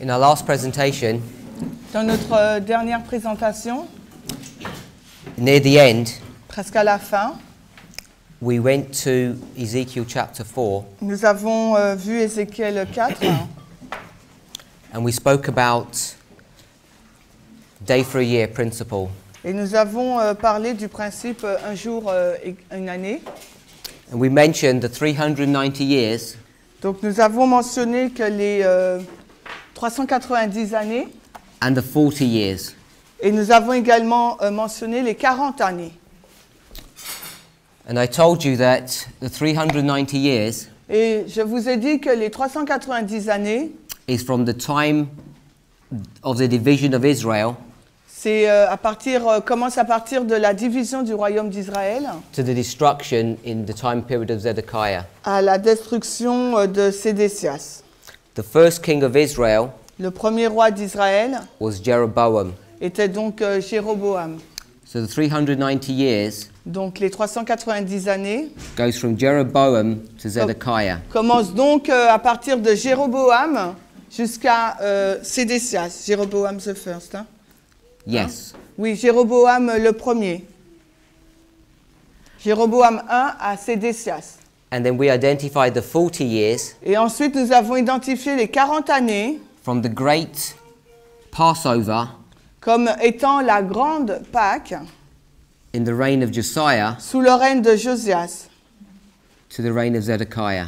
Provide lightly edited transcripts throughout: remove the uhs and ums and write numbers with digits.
In our last presentation, Dans notre dernière présentation, near the end, presque à la fin, we went to Ezekiel chapter 4 nous avons vu Ézéchiel 4 and we spoke about day for a year principle. et nous avons parlé du principe un jour et une année. And we mentioned the 390 years Donc nous avons mentionné que les 390 années and the 40 years. et nous avons également mentionné les 40 années. And I told you that the 390 years Et je vous ai dit que les 390 années, is from the time of the division of Israel c'est commence à partir de la division du royaume d'Israël to the destruction in the time period of Zedekiah. à la destruction de Sédécias. The first king of Israel Le premier roi d'Israël was Jeroboam. était donc Jéroboam. So the 390 years Donc les 390 années goes from Jeroboam to Zedekiah. commencent donc à partir de Jéroboam jusqu'à Sédécias. Jéroboam the first. Hein? Yes. Oui, Jéroboam le premier. Jéroboam 1 à Sédécias. And then we identified the 40 years Et ensuite nous avons identifié les 40 années from the great Passover comme étant la grande Pâque in the reign of Josiah sous le règne de Josias to the reign of Zedekiah.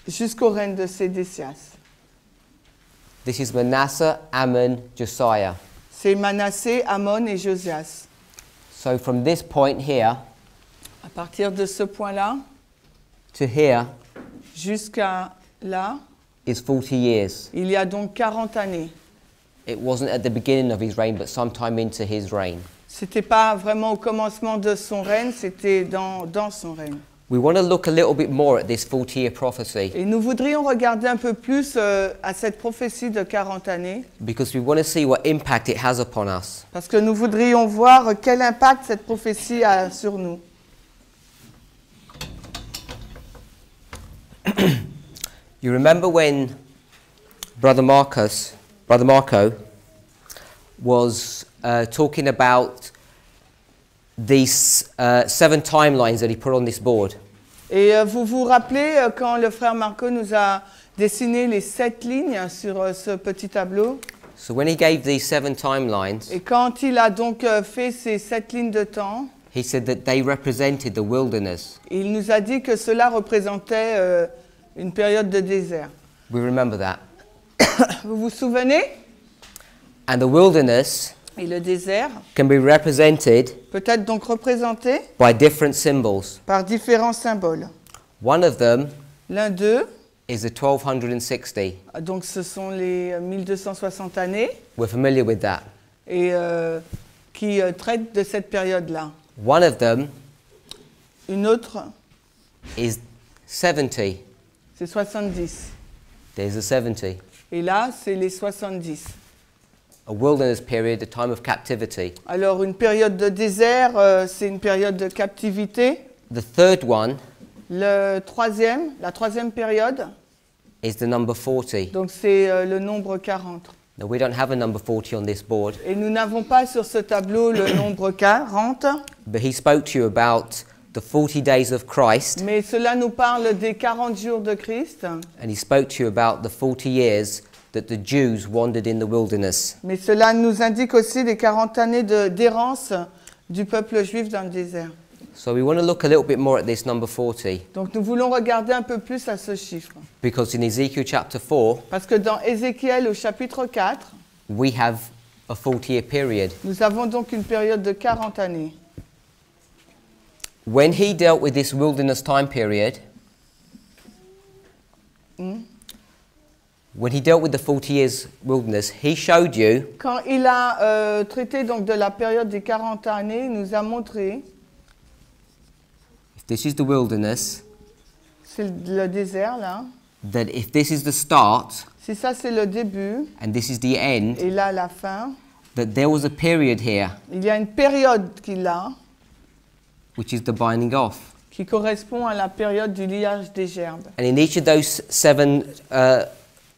jusqu'au règne de Sédécias. This is Manasseh, Ammon, Josiah. C'est Manassé, Amon et Josias. So from this point here À partir de ce point-là to here jusqu'à là, is 40 years. il y a donc 40 années. It wasn't at the beginning of his reign, but sometime into his reign. C'était pas vraiment au commencement de son règne, c'était dans son règne. We want to look a little bit more at this 40-year prophecy Et nous voudrions regarder un peu plus à cette prophétie de 40 années, because we want to see what impact it has upon us. parce que nous voudrions voir quel impact cette prophétie a sur nous. You remember when Brother Marco was talking about these 7 timelines that he put on this board. Et vous vous rappelez quand le frère Marco nous a dessiné les 7 lignes sur ce petit tableau? So when he gave these 7 timelines, Et quand il a donc fait ces 7 lignes de temps, he said that they represented the wilderness. il nous a dit que cela représentait une période de désert. We remember that. Vous vous souvenez? And the wilderness Et le désert can be represented peut être donc représenté by different symbols. par différents symboles. One of them L'un d'eux, is the 1260. donc ce sont les 1260 années, We're familiar with that. et qui traitent de cette période-là. One of them Une autre, is 70. c'est 70. There's the 70. Et là, c'est les 70. A wilderness period, a time of captivity. Alors, une période de désert, c'est une période de captivité. The third one La troisième période, is the number 40. donc c'est le nombre 40. Now, we don't have a number 40 on this board, Et nous n'avons pas sur ce tableau le nombre 40, but he spoke to you about the 40 days of Christ, mais cela nous parle des 40 jours de Christ, and he spoke to you about the 40 years that the Jews wandered in the wilderness. mais cela nous indique aussi les 40 années d'errance du peuple juif dans le désert. So we want to look a little bit more at this number 40, Donc nous voulons regarder un peu plus à ce chiffre. because in Ezekiel chapter 4, Parce que dans Ézéchiel au chapitre 4, we have a 40-year period. nous avons donc une période de 40 années. When he dealt with this wilderness time period, when he dealt with the 40 years wilderness, he showed you Quand il a traité donc de la période des 40 années, il nous a montré, if this is the wilderness, c'est le désert là, that if this is the start si ça c'est le début and this is the end, et là la fin, that there was a period here il y a une période qu'il a which is the binding off. qui correspond à la période du liage des gerbes. And in each of those 7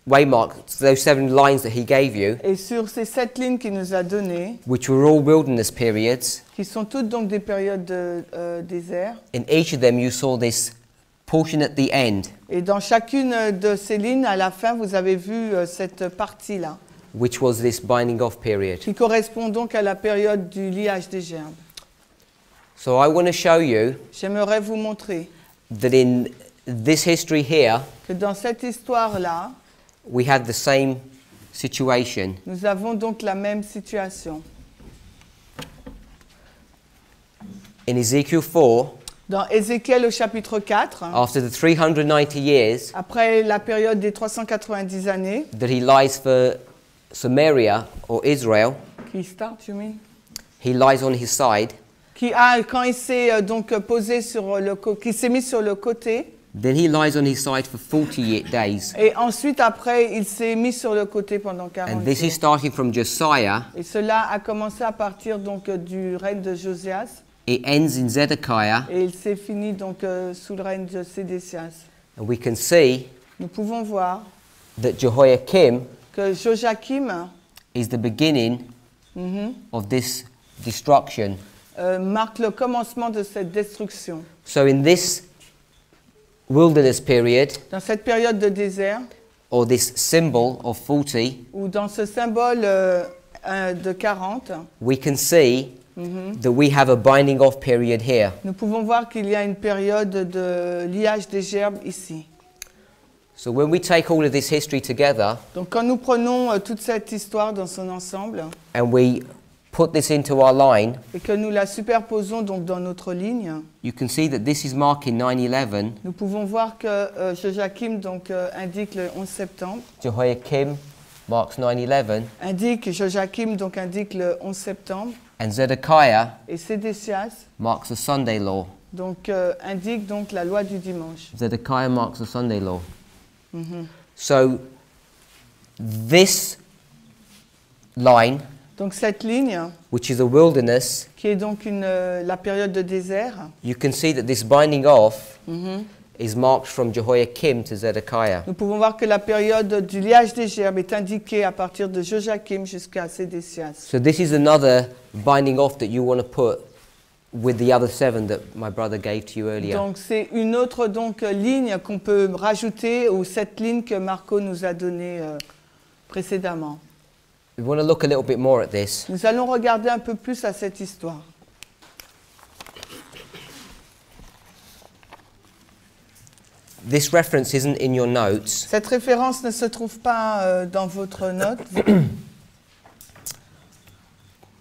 waymarks, those 7 lines that he gave you, Et sur ces 7 lignes qu'il nous a données, which were all wilderness periods, qui sont toutes donc des périodes de désert, in each of them you saw this portion at the end, et dans chacune de ces lignes, à la fin, vous avez vu cette partie-là, which was this binding off period. qui correspond donc à la période du liage des gerbes. So I want to show you J'aimerais vous montrer that in this history here, que dans cette histoire-là, we had the same situation. nous avons donc la même situation. In Ezekiel 4, Dans Ézéchiel au chapitre 4, after the 390 years après la période des 390 années, that he lies for Samaria or Israel, qui start, you mean? he lies on his side. Quand il s'est donc posé sur qui s'est mis sur le côté, Then he lies on his side for 40 days. et ensuite après il s'est mis sur le côté pendant 40 And this is jours. starting from Josiah. Et cela a commencé à partir donc du règne de Josias, It ends in Zedekiah. et il s'est fini donc sous le règne de Sédécias. And we can see Nous pouvons voir that Jehoiakim que Joachim is the beginning of this destruction. marque le commencement de cette destruction. So in this wilderness period, Dans cette période de désert, or this symbol of 40, ou dans ce symbole de 40, we can see that we have a binding off period here. nous pouvons voir qu'il y a une période de liage des gerbes ici. So when we take all of this history together Donc quand nous prenons toute cette histoire dans son ensemble and we put this into our line, et que nous la superposons donc dans notre ligne, you can see that this is marking 9/11. nous pouvons voir que Joachim donc indique le 11 septembre, Jehoiakim marks 9/11, Joachim donc indique le 11 septembre, and Zedekiah et Sédécias marks the Sunday law. donc indique donc la loi du dimanche. Zedekiah marks the Sunday law. So this line, Donc cette ligne, which is a wilderness, qui est donc la période de désert, you can see that this binding off is marked from Jehoiakim to Zedekiah. nous pouvons voir que la période du liage des gerbes est indiquée à partir de Joachim jusqu'à Sédécias. So this is another binding off that you want to put with the other 7 that my brother gave to you earlier. Donc c'est une autre donc ligne qu'on peut rajouter aux 7 lignes que Marco nous a données précédemment. We want to look a little bit more at this. Nous allons regarder un peu plus à cette histoire. This reference isn't in your notes, Cette référence ne se trouve pas dans votre note.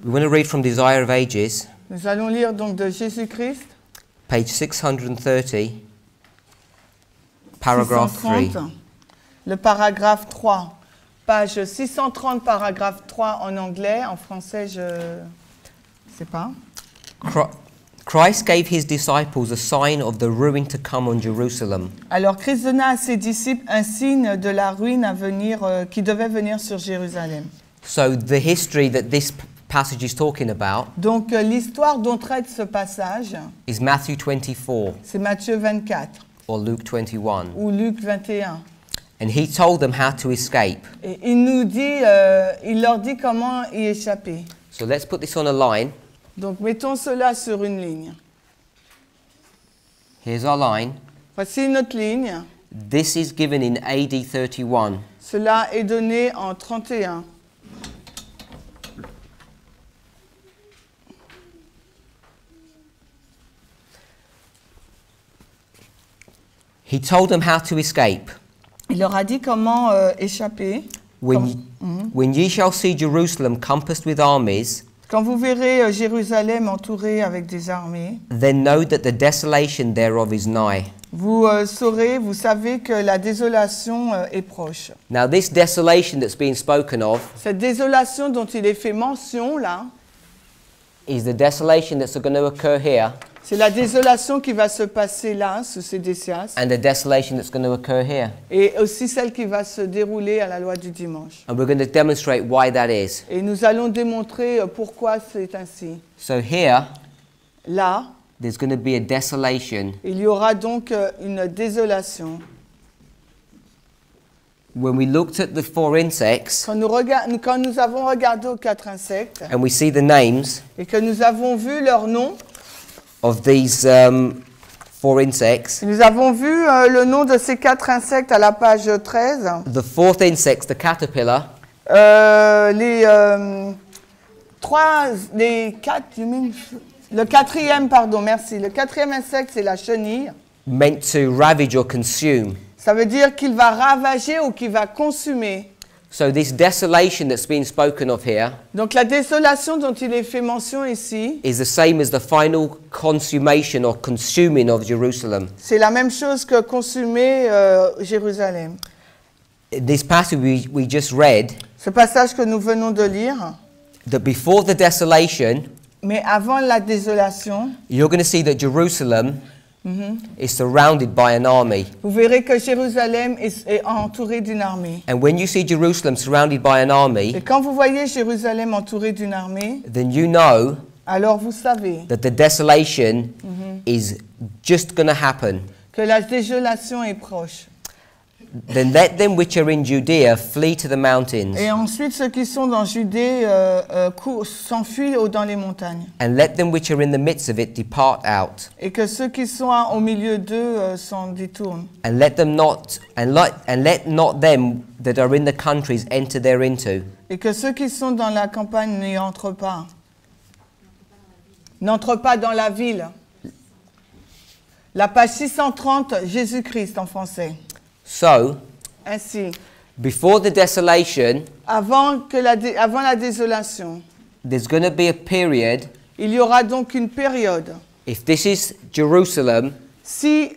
we want to read from Desire of Ages, Nous allons lire donc de Jésus-Christ, page 630, paragraph 3. 630, le paragraphe 3. Page 630, paragraphe 3 en anglais. En français, je ne sais pas. Christ gave his disciples a sign of the ruin to come on Jerusalem. Alors Christ donna à ses disciples un signe de la ruine à venir, qui devait venir sur Jérusalem. So the history that this passage is talking about Donc l'histoire dont traite ce passage, is Matthew 24 c'est Matthieu 24 or Luke 21. ou Luc 21. And he told them how to escape. Et il leur dit comment y échapper. So let's put this on a line. Donc mettons cela sur une ligne. Here's our line. Voici notre ligne. This is given in AD 31. Cela est donné en 31. He told them how to escape. Il leur a dit comment échapper. When ye shall see Jerusalem compassed with armies, Quand vous verrez Jérusalem entourée avec des armées, then know that the desolation thereof is nigh. vous savez que la désolation est proche. Now this desolation that's being spoken of Cette désolation dont il est fait mention là, is the desolation that's going to occur here c'est la désolation qui va se passer là, sous Sédécias, and the desolation that's going to occur here. et aussi celle qui va se dérouler à la loi du dimanche. And we're going to demonstrate why that is. Et nous allons démontrer pourquoi c'est ainsi. So here, Là, there's going to be a desolation. il y aura donc une désolation. when we looked at the 4 insects quand nous avons regardé aux 4 insectes and we see the names et que nous avons vu leurs noms, of these 4 insects, nous avons vu le nom de ces 4 insectes à la page 13. the 4th insect, the caterpillar, Le quatrième, pardon, merci. Le 4e insecte, c'est la chenille. meant to ravage or consume. Ça veut dire qu'il va ravager ou qu'il va consumer. So this desolation that's been spoken of here Donc la désolation dont il est fait mention ici, is the same as the final consummation or consuming of Jerusalem. c'est la même chose que consumer Jérusalem. This passage we just read, Ce passage que nous venons de lire, that before the desolation, mais avant la désolation, you're going to see that Jerusalem is surrounded by an army. vous verrez que Jérusalem est entourée d'une armée. And when you see Jerusalem surrounded by an Et army, quand vous voyez Jérusalem entourée d'une armée, then you know alors vous savez that the desolation is just going to happen. que la désolation est proche. Then let them which are in Judea flee to the mountains, Et ensuite, ceux qui sont dans Judée s'enfuient dans les montagnes. and let them which are in the midst of it depart out. Et que ceux qui sont au milieu d'eux s'en détournent. And let not them that are in the countries enter thereinto. Et que ceux qui sont dans la campagne n'y entrent pas. N'entrent pas dans la ville. La page 630, Jésus-Christ en français. So, Ainsi, before the desolation, avant la désolation, there's going to be a period. il y aura donc une période. If this is Jerusalem, Si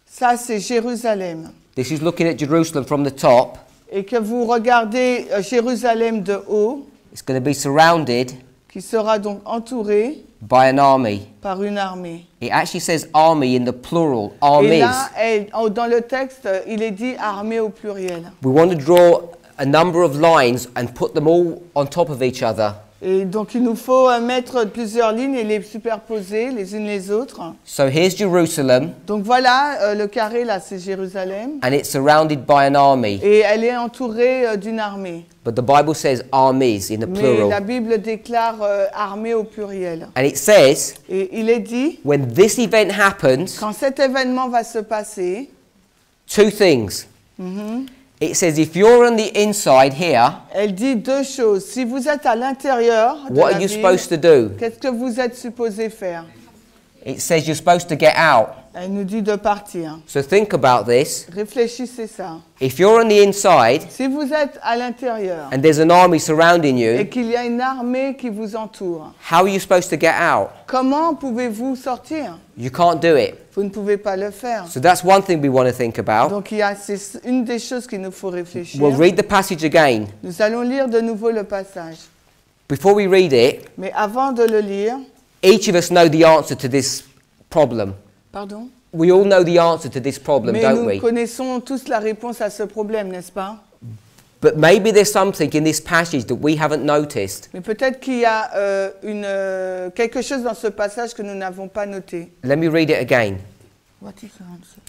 ça c'est Jérusalem, this is looking at Jerusalem from the top, et que vous regardez Jérusalem de haut, it's going to be surrounded qui sera donc entouré by an army. par une armée. It actually says army in the plural, Et armies. là, dans le texte, il est dit armée au pluriel. We want to draw a number of lines and put them all on top of each other. Et donc il nous faut mettre plusieurs lignes et les superposer les unes les autres. So here's Jerusalem, Donc voilà, le carré là, c'est Jérusalem. and it's surrounded by an army. Et elle est entourée d'une armée. But the Bible says armies in the Mais la plural. Bible déclare armée au pluriel. And it says, Et il est dit, when this event happens, quand cet événement va se passer, 2 things. It says, if you're on the inside here, elle dit 2 choses. Si vous êtes à l'intérieur de what la are you ville, supposed to do? qu'est-ce que vous êtes supposé faire? It says you're supposed to get out. Elle nous dit de partir. So think about this. Réfléchissez ça. If you're on the inside Si vous êtes à l'intérieur and there's an army surrounding et you, qu'il y a une armée qui vous entoure, how are you supposed to get out? comment pouvez-vous sortir? You can't do it. Vous ne pouvez pas le faire. So that's one thing we want to think about. Donc c'est une des choses qu'il nous faut réfléchir. We'll read the passage again. Nous allons lire de nouveau le passage. Before we read it, Mais avant de le lire, each of us know the answer to this problem. pardon? We all know the answer to this problem, Mais don't nous we? connaissons tous la réponse à ce problème, n'est-ce pas? But maybe there's something in this passage that we haven't noticed. Mais peut-être qu'il y a quelque chose dans ce passage que nous n'avons pas noté. Let me read it again. What is the answer?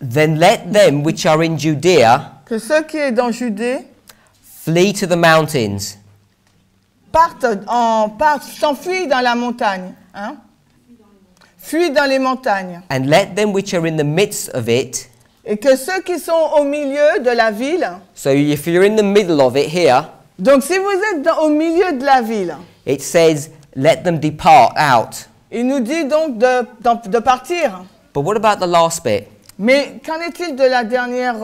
Then let them which are in Judea Que ceux qui sont dans Judée flee to the mountains. s'enfuient dans la montagne. Hein? Fuient dans les montagnes. And let them which are in the midst of it. Et que ceux qui sont au milieu de la ville, So if you're in the middle of it here, donc si vous êtes au milieu de la ville, it says, let them depart out. il nous dit donc de partir. But what about the last bit? Mais qu'en est-il de la dernière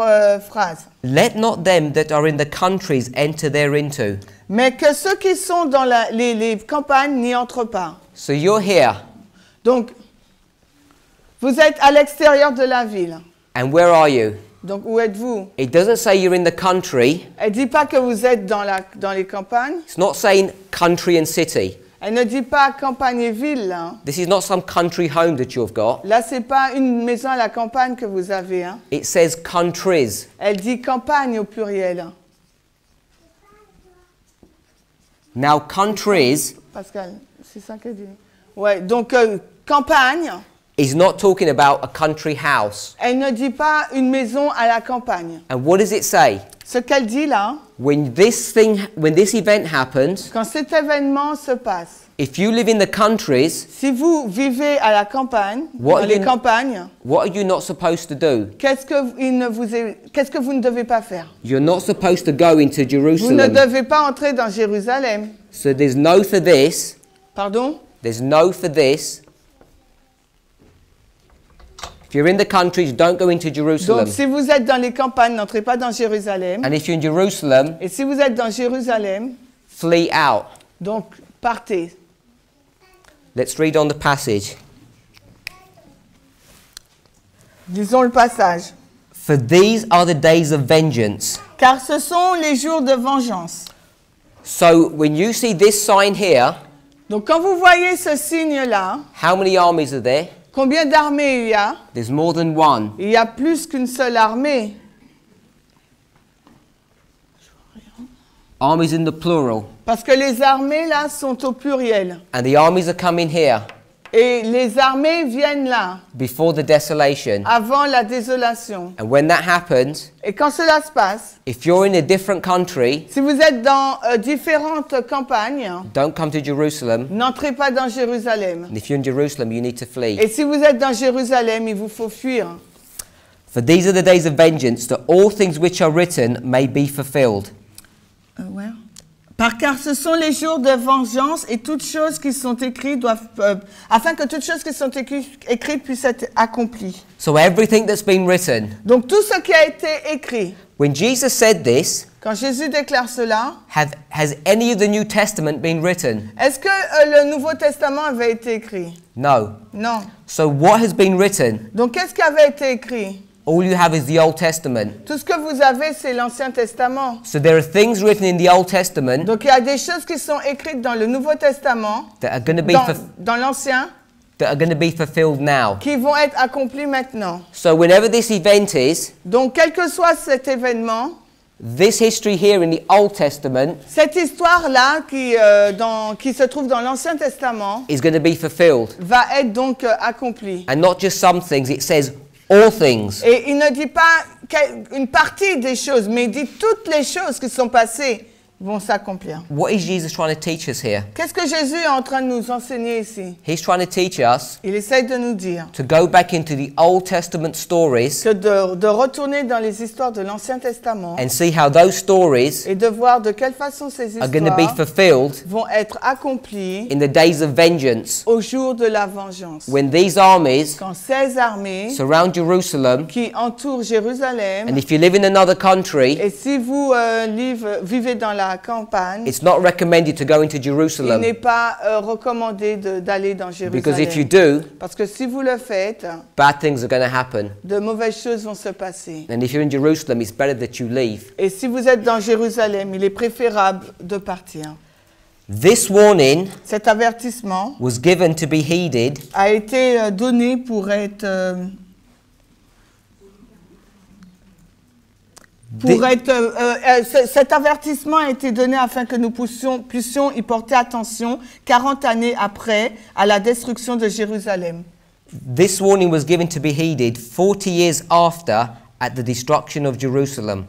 phrase? Let not them that are in the countries enter thereinto. Mais que ceux qui sont dans les campagnes n'y entrent pas. So you're here, Donc, vous êtes à l'extérieur de la ville. and where are you? Donc, où êtes-vous? It doesn't say you're in the country. Elle ne dit pas que vous êtes dans les campagnes. It's not saying country and city. Elle ne dit pas campagne et ville. Là, This is not some country home that you've got. là ce n'est pas une maison à la campagne que vous avez. Hein. It says countries. Elle dit campagne au pluriel. Now, countries Pascal, c'est ça qu'elle dit. Ouais, donc campagne, is not talking about a country house. Elle ne dit pas une maison à la campagne. And what does it say? Ce qu'elle dit là, When this event happens, quand cet événement se passe, if you live in the countries, si vous vivez à la campagne, What dans les you- campagnes, what are you not supposed to do? qu'est-ce que vous ne devez pas faire? You're not supposed to go into Vous ne Jerusalem. devez pas entrer dans Jérusalem. So there's no for this. Pardon? There's no for this. If you're in the countries, don't go into Jerusalem. Donc si vous êtes dans les campagnes, n'entrez pas dans Jérusalem. And if you're in Jerusalem, Et si vous êtes dans Jérusalem, flee out. donc partez. Let's read on the passage. Lisons le passage. For these are the days of vengeance. Car ce sont les jours de vengeance. So when you see this sign here, Donc quand vous voyez ce signe-là, how many armies are there? combien d'armées il y a? There's more than one. Il y a plus qu'une seule armée. Armies in the plural. Parce que les armées là sont au pluriel. And the armies are coming here Et les armées viennent là, before the desolation. avant la désolation. And when that happens, Et quand cela se passe, if you're in a different country, si vous êtes dans différentes campagnes, don't come to Jerusalem. n'entrez pas dans Jérusalem. And if you're in Jerusalem, you need to flee. Et si vous êtes dans Jérusalem, il vous faut fuir. For these are the days of vengeance, that all things which are written may be fulfilled. Car ce sont les jours de vengeance et toutes choses qui sont écrites doivent, afin que toutes choses qui sont écrites puissent être accomplies. So everything that's been written. Donc tout ce qui a été écrit, When Jesus said this, quand Jésus déclare cela, has any of the New Testament been written? est-ce que le Nouveau Testament avait été écrit? No. Non. So what has been written? Donc qu'est-ce qui avait été écrit? All you have is the Old Testament. Tout ce que vous avez, c'est l'Ancien Testament. So there are things written in the Old Testament Donc il y a des choses qui sont écrites dans le Nouveau Testament, that are going to be dans l'Ancien, fulfilled now. qui vont être accomplies maintenant. So whenever this event is, Donc quel que soit cet événement, this history here in the Old Testament cette histoire-là qui se trouve dans l'Ancien Testament is going to be fulfilled. va être donc accomplie. And not just some things, it says all things. Et il ne dit pas une partie des choses, mais il dit toutes les choses qui sont passées vont s'accomplir. What is Jesus trying to teach us here? Qu'est-ce que Jésus est en train de nous enseigner ici? He's trying to teach us Il essaye de nous dire to go back into the Old Testament stories que de retourner dans les histoires de l'Ancien Testament and see how those stories et de voir de quelle façon ces are going to be histoires fulfilled vont être accomplies in the days of vengeance, au jour de la vengeance. when these armies Quand ces armées surround Jerusalem. qui entourent Jérusalem, And if you live in another country, et si vous vivez dans la campagne, it's not recommended to go into il Jerusalem, n'est pas recommandé d'aller dans because if you Jérusalem. do, Parce que si vous le faites, bad things are going to happen. de mauvaises choses vont se passer. And if you're in Jerusalem, it's better that you leave. Et si vous êtes dans Jérusalem, il est préférable de partir. This warning Cet avertissement was given to be heeded a été donné pour être... cet avertissement a été donné afin que nous puissions y porter attention 40 années après à la destruction de Jérusalem. This warning was given to be heeded 40 years after at the destruction of Jerusalem.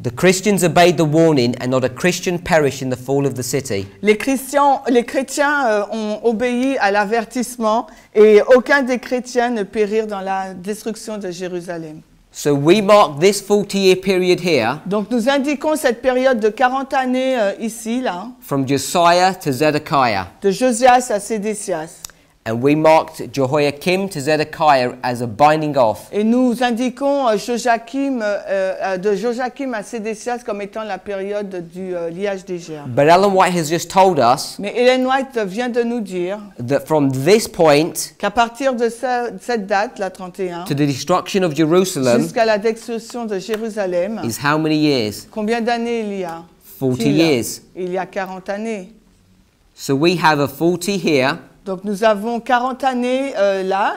The Christians obeyed the warning and not a Christian perished in the fall of the city. Les chrétiens ont obéi à l'avertissement et aucun des chrétiens ne périrent dans la destruction de Jérusalem. So we mark this 40-year period here Donc nous indiquons cette période de 40 années ici, là, from Josiah to Zedekiah. de Josias à Sédécias. And we marked Jehoiakim to Zedekiah as a binding off. Et nous indiquons de Joachim à Sédécias comme étant la période du liage des gerbes. But Ellen White has just told us Mais Ellen White vient de nous dire that from this point qu'à partir de cette date, la 31, to the destruction of Jerusalem jusqu'à la destruction de Jérusalem, is how many years? combien d'années il y a? 40 years. Il y a 40 années. So we have a 40 here. Donc nous avons 40 années là,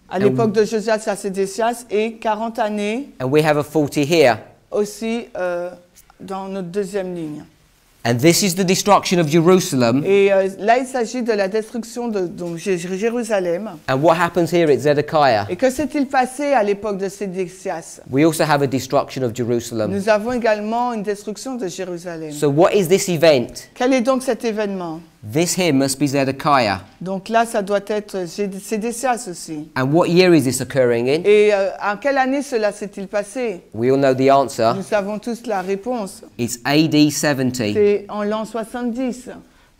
à l'époque de Josias à Sédécias, et 40 années And we have a 40 here. aussi dans notre deuxième ligne. And this is the destruction of Jerusalem. Et là, il s'agit de la destruction de donc, Jérusalem. And what happens here at Zedekiah? Et que s'est-il passé à l'époque de Sédécias? We also have a destruction of Jerusalem. Nous avons également une destruction de Jérusalem. So what is this event? Quel est donc cet événement? This here must be Zedekiah. Donc là, ça doit être Sédécias aussi. And what year is this occurring in? Et en quelle année cela s'est-il passé? We all know the answer. Nous savons tous la réponse. It's AD 70. C'est en l'an 70.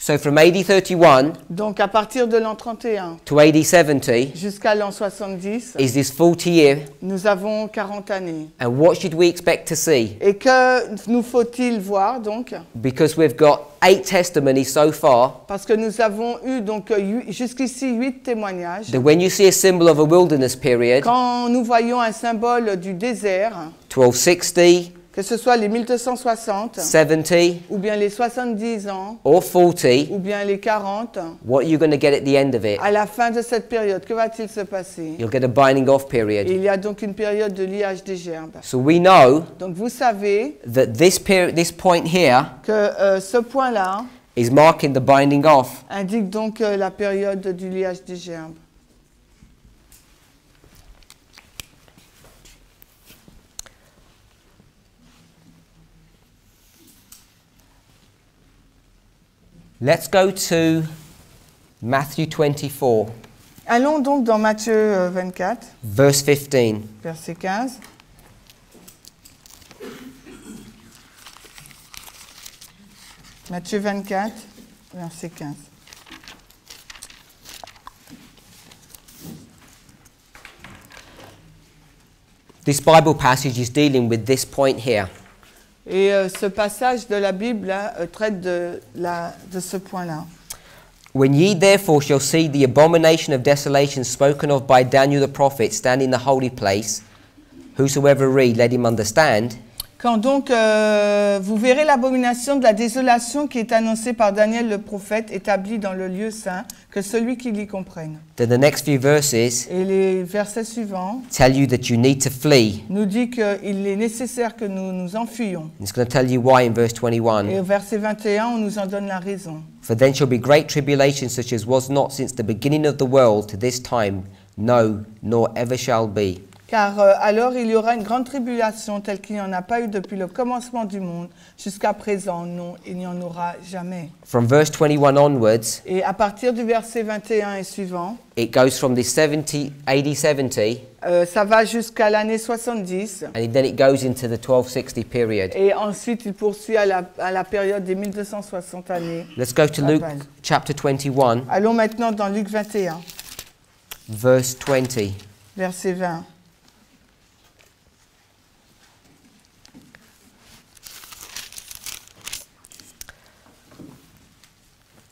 So from AD 31 Donc à partir de l'an 31 to AD 70 jusqu'à l'an 70, is this 40 year. nous avons 40 années. And what should we expect to see? Et que nous faut-il voir donc? Because we've got 8 testimonies so far Parce que nous avons eu donc jusqu'ici 8 témoignages. that when you see a symbol of a wilderness period, Quand nous voyons un symbole du désert, 1260, que ce soit les 1260 70 ou bien les 70 ans or 40, ou bien les 40, what are you going to get at the end of it? à la fin de cette période, que va-t-il se passer? You'll get a binding off period. Il y a donc une période de liage des gerbes. So we know Donc vous savez that this point here que ce point-là is marking the binding off. indique donc la période du liage des gerbes. Let's go to Matthew 24, Allons donc dans Matthieu 24, verse 15. verset 15. Matthieu 24, verset 15. This Bible passage is dealing with this point here. Et ce passage de la Bible là, traite de ce point-là. When ye therefore shall see the abomination of desolation spoken of by Daniel the prophet stand in the holy place, whosoever read, let him understand. Quand donc vous verrez l'abomination de la désolation qui est annoncée par Daniel le prophète établie dans le lieu saint, que celui qui l'y comprenne. Then the next few verses Et les versets suivants tell you that you need to flee. nous dit qu'il est nécessaire que nous nous enfuyions. It's going to tell you why in verse Et 21. au verset 21, on nous en donne la raison. For then shall be great tribulation such as was not since the beginning of the world to this time, no, nor ever shall be. Car alors il y aura une grande tribulation telle qu'il n'y en a pas eu depuis le commencement du monde jusqu'à présent. Non, il n'y en aura jamais. From verse 21 onwards, Et à partir du verset 21 et suivant, it goes from the AD 70, ça va jusqu'à l'année 70. and then it goes into the 1260 period. Et ensuite, il poursuit à la période des 1260 années. Let's go to Luke chapter 21, Allons maintenant dans Luc 21, verse 20. verset 20.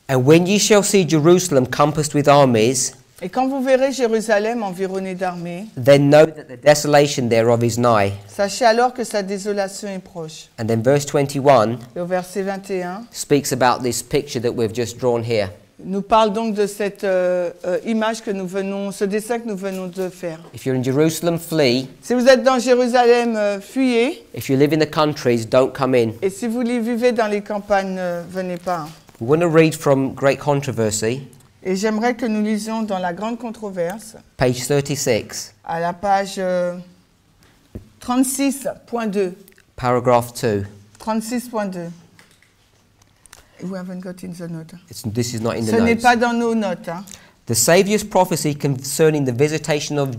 And when ye shall see Jerusalem compassed with armies, Et quand vous verrez Jérusalem environnée d'armées, then know that the desolation thereof is nigh. sachez alors que sa désolation est proche. And then verse 21 Et au verset 21, speaks about this picture that we've just drawn here. nous parle donc de cette image que nous venons, ce dessin que nous venons de faire. If you're in Jerusalem, flee. Si vous êtes dans Jérusalem, fuyez. If you live in the countries, don't come in. Et si vous vivez dans les campagnes, ne venez pas. We want to read from Great Controversy, Et j'aimerais que nous lisions dans la grande controverse, page 36, à la page 36.2. paragraph 2. 36.2. We haven't got in the note. This is not in the Ce n'est notes. pas dans nos notes. Hein. The Saviour's prophecy concerning the visitation of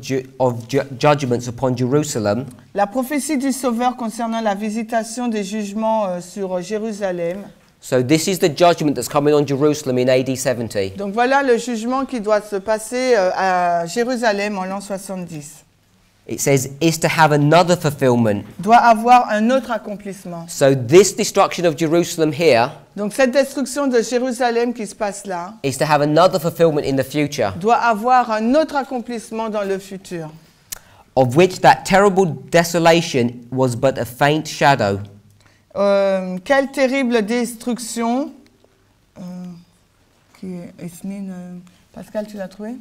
judgments upon Jerusalem La prophétie du Sauveur concernant la visitation des jugements sur Jérusalem. So this is the judgment that's coming on Jerusalem in AD 70. Donc voilà le jugement qui doit se passer à Jérusalem en l'an 70. It says is to have another fulfillment. Doit avoir un autre accomplissement. So this destruction of Jerusalem here Donc cette destruction de Jérusalem qui se passe là is to have another fulfillment in the future, doit avoir un autre accomplissement dans le futur. of which that terrible desolation was but a faint shadow. Quelle terrible destruction. Pascal, tu l'as trouvé?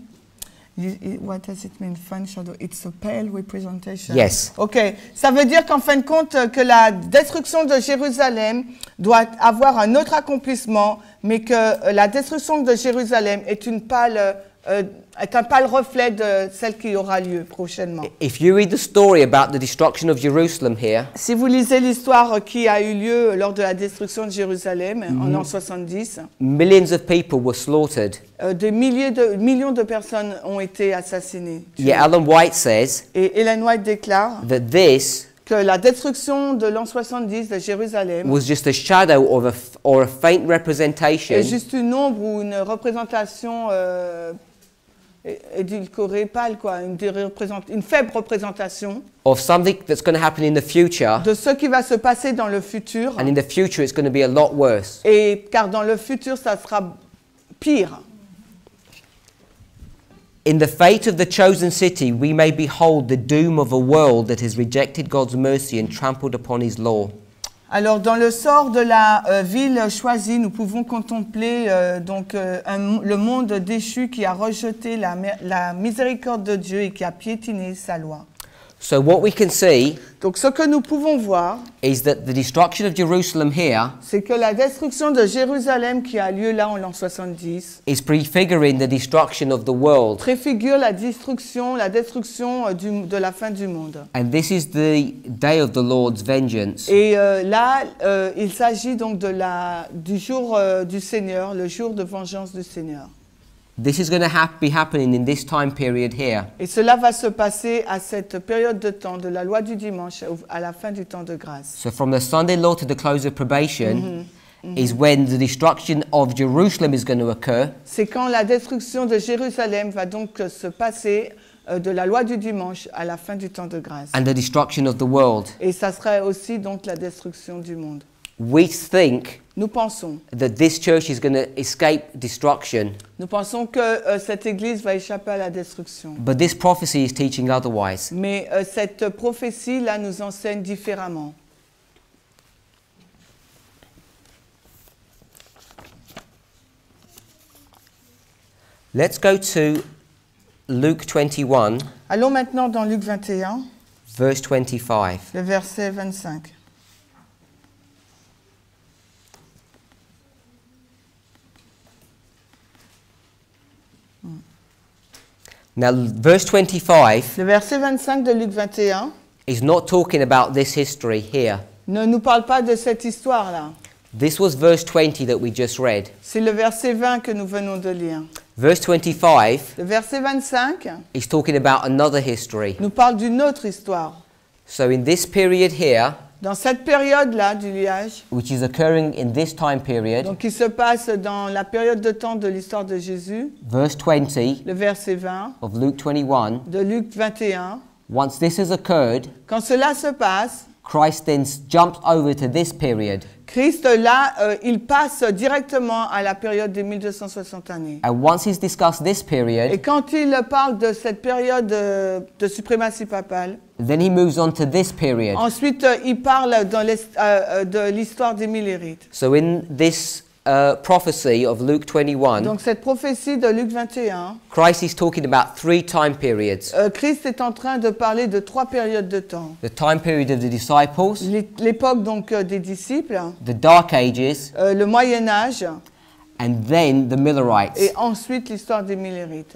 What does it mean, fun shadow? It's a pale representation. Yes. Ok, ça veut dire qu'en fin de compte, que la destruction de Jérusalem doit avoir un autre accomplissement, mais que la destruction de Jérusalem est un pâle reflet de celle qui aura lieu prochainement. If you read the story about the destruction of Jerusalem here, Si vous lisez l'histoire qui a eu lieu lors de la destruction de Jérusalem en l'an 70, millions of people were slaughtered. des millions de personnes ont été assassinées. Yet Ellen White says Et Ellen White déclare that this que la destruction de l'an 70 de Jérusalem was just a shadow or a faint est representation juste une ombre ou une représentation édulcorée, pâle, quoi, une faible représentation of something that's going to happen in the future, de ce qui va se passer dans le futur. and in the future it's going to be a lot worse. Et car dans le futur, ça sera pire. In the fate of the chosen city, we may behold the doom of a world that has rejected God's mercy and trampled upon his law. Alors, dans le sort de la ville choisie, nous pouvons contempler le monde déchu qui a rejeté la miséricorde de Dieu et qui a piétiné sa loi. So what we can see Donc, ce que nous pouvons voir, is that the destruction of Jerusalem here c'est que la destruction de Jérusalem qui a lieu là en l'an 70 is prefiguring the destruction of the world. préfigure la destruction de la fin du monde. And this is the day of the Lord's vengeance. Et là, il s'agit donc du jour du Seigneur, le jour de vengeance du Seigneur. This is going to be happening in this time period here. Et cela va se passer à cette période de temps de la loi du dimanche, à la fin du temps de grâce. So from the Sunday law to the close of probation is when the destruction of Jerusalem is going to occur. C'est quand la destruction de Jérusalem va donc se passer de la loi du dimanche à la fin du temps de grâce. And the destruction of the world. Et ça serait aussi donc la destruction du monde. We think Nous pensons that this church is going to escape destruction, que cette église va échapper à la destruction. but this prophecy is teaching otherwise. Mais cette prophétie-là nous enseigne différemment. Let's go to Luke 21, Allons maintenant dans Luc 21, verse 25. le verset 25. Now, verse 25 Le verset 25 de Luc 21 is not talking about this history here. ne nous parle pas de cette histoire-là. This was verse 20 that we just read. C'est le verset 20 que nous venons de lire. Verse 25 Le verset 25 is talking about another history. nous parle d'une autre histoire. So in this period here, Dans cette période-là du liage, which is occurring in this time period, donc qui se passe dans la période de temps de l'histoire de Jésus, verse 20 le verset 20 of Luke 21, de Luc 21, once this has occurred, quand cela se passe, Christ then jumps over to this period. Christ, là, il passe directement à la période des 1260 années. And once he's discussed this Et period, quand il parle de cette période de suprématie papale, then he moves on to this period. ensuite il parle de l'histoire des Millérites. So in this prophecy of Luke 21, Donc cette prophétie de Luc 21, Christ is talking about 3 time periods. Christ est en train de parler de 3 périodes de temps. The time period of the disciples, L'époque donc des disciples, the Dark Ages, le Moyen Âge and then the Millerites. et ensuite l'histoire des Millérites.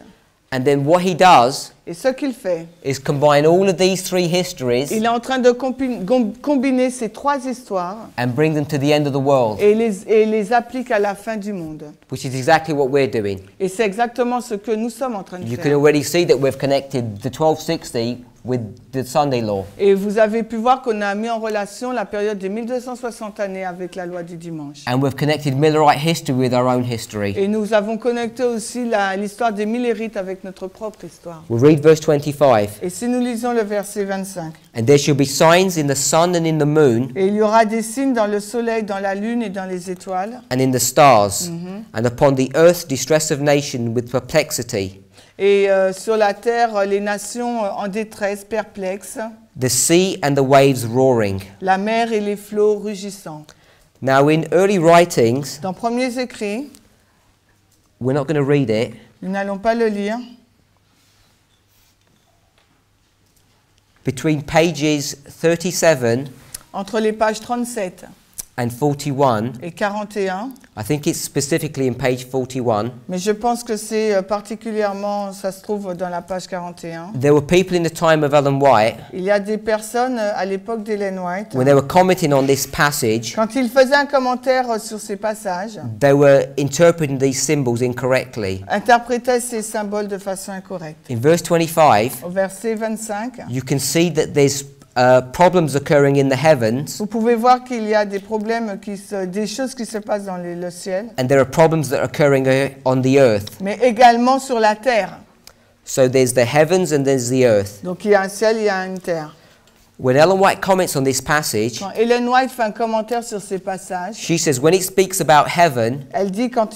And then what he does Et ce qu'il fait, is combine all of these 3 histories il est en train de combiner ces 3 histoires and bring them to the end of the world, et les applique à la fin du monde. which is exactly what we're doing. Et c'est exactement ce que nous sommes en train de You can faire. already see that we've connected the 1260 with the Sunday law. Et vous avez pu voir qu'on a mis en relation la période des 1260 années avec la loi du dimanche. And we've connected Millerite history with our own history. Et nous avons connecté aussi l'histoire des Millérites avec notre propre histoire. We'll read verse 25. Et si nous lisons le verset 25. And there shall be signs in the sun and in the moon Et il y aura des signes dans le soleil, dans la lune et dans les étoiles. and in the stars, and upon the earth distress of nation with perplexity, Et sur la terre, les nations en détresse, perplexes, the sea and the waves roaring. la mer et les flots rugissants. Now in early writings, Dans Premiers Écrits, we're not going to read it, nous n'allons pas le lire, between pages 37 entre les pages 37 and 41, et 41, I think it's specifically in page 41, mais je pense que c'est particulièrement, ça se trouve dans la page 41. there were people in the time of Ellen White, Il y a des personnes à l'époque d'Ellen White, when they were commenting on this passage, quand ils faisaient un commentaire sur ces passages, they were interpreting these symbols incorrectly. interprétaient ces symboles de façon incorrecte. In verse 25, Au verset 25, you can see that there's problems occurring in the heavens, vous pouvez voir qu'il y a des problèmes, des choses qui se passent dans le ciel, and there are problems that are occurring on the earth. mais également sur la terre. So there's the heavens and there's the earth. Donc il y a un ciel, il y a une terre. When Ellen White comments on this passage, Quand Ellen White fait un commentaire sur ces passages, she says when it speaks about heaven, elle dit quand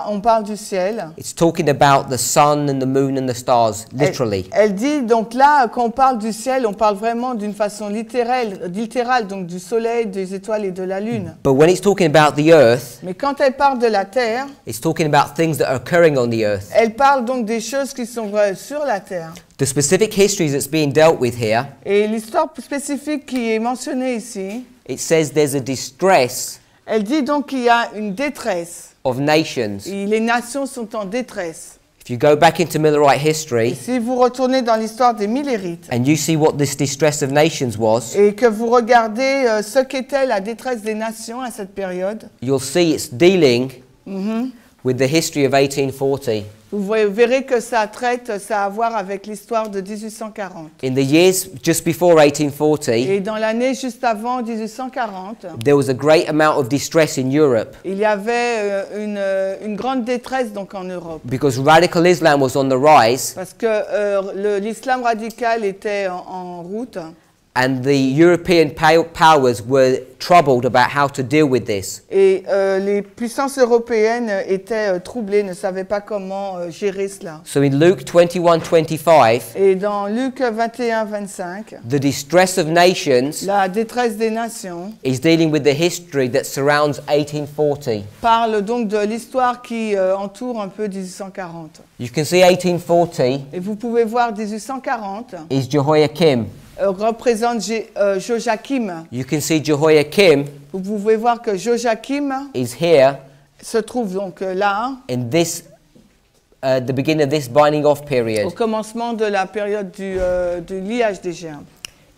on parle du ciel, it's talking about the sun and the moon and the stars, literally. elle dit donc là, quand on parle du ciel, on parle vraiment d'une façon littérale, donc du soleil, des étoiles et de la lune. But when it's talking about the earth, Mais quand elle parle de la terre, it's talking about things that are occurring on the earth. elle parle donc des choses qui sont sur la terre. The specific histories that's being dealt with here, Et l'histoire spécifique qui est mentionnée ici, it says there's a distress elle dit donc qu'il y a une détresse. of nations. Et les nations sont en détresse. If you go back into Millerite Et history si vous retournez dans l'histoire des Millérites and you see what this distress of nations was, et que vous regardez ce qu'était la détresse des nations à cette période, you'll see it's dealing with the history of 1840. vous verrez que ça a à voir avec l'histoire de 1840. In the years just before 1840, Et dans l'année juste avant 1840, there was a great amount of distress in Europe il y avait une grande détresse donc en Europe. because radical Islam was on the rise Parce que l'islam radical était en route. and the European powers were troubled about how to deal with this. Et les puissances européennes étaient troublées, ne savaient pas comment gérer cela. So in Luke 21:25, Et dans Luc 21-25, the distress of nations la détresse des nations is dealing with the history that surrounds 1840. parle donc de l'histoire qui entoure un peu 1840. You can see 1840 Et vous pouvez voir 1840 is Jehoiakim. représente Joachim. You can see Jehoiakim Vous pouvez voir que Joachim is here se trouve donc là, in this the beginning of this binding off au period. commencement de la période du liage des gerbes.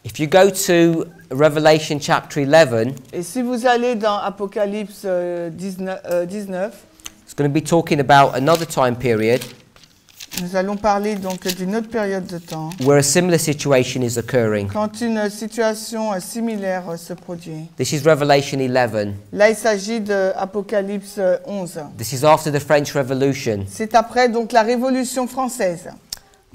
If you go to Revelation chapter 11, Et si vous allez dans Apocalypse 19, it's going to be talking about another time period nous allons parler donc d'une autre période de temps, where a similar situation is occurring. quand une situation similaire se produit. This is Revelation 11. Là, il s'agit de Apocalypse 11. This is after the French Revolution. C'est après donc la Révolution française.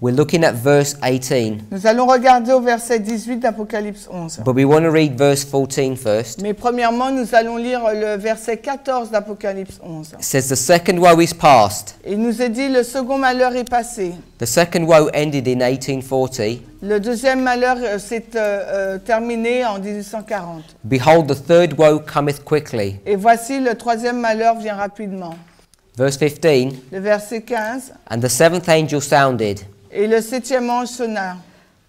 We're looking at verse 18, Nous allons regarder au verset 18 d'Apocalypse 11. but we want to read verse 14 first. Mais premièrement, nous allons lire le verset 14 d'Apocalypse 11. It says, "The second woe is past." Il nous est dit, le second malheur est passé. The second woe ended in 1840. Le deuxième malheur s'est terminé en 1840. Behold, the third woe cometh quickly. Et voici, le troisième malheur vient rapidement. Verse 15, Le verset 15. "And the seventh angel sounded." Et le septième ange sonna.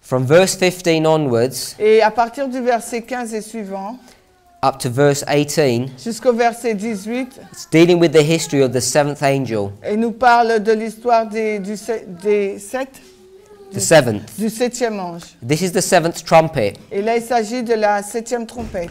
From verse 15 onwards, Et à partir du verset 15 et suivant, up to verse 18, jusqu'au verset 18, it's dealing with the history of the seventh angel. il nous parle de l'histoire du septième ange. This is the seventh trumpet. Et là, il s'agit de la septième trompette.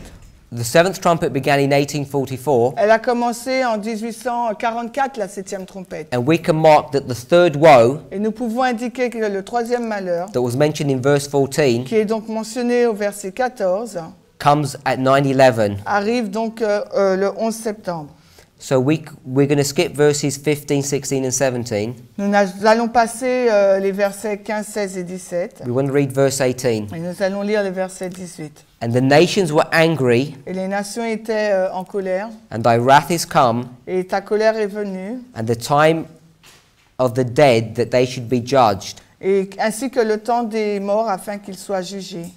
The seventh trumpet began in 1844, Elle a commencé en 1844, la septième trompette. and we can mark that the third woe Et nous pouvons indiquer que le troisième malheur, that was mentioned in verse 14 qui est donc mentionné au verset 14, comes at 9/11. arrive donc le 11 septembre. So we're going to skip verses 15, 16, and 17. Nous allons passer les versets 15, 16 et 17. We want to read verse 18. Et nous allons lire le verset 18. "And the nations were angry, Et les nations étaient en colère, and thy wrath is come, et ta colère est venue, and the time of the dead that they should be judged. et ainsi que le temps des morts afin qu'ils soient jugés.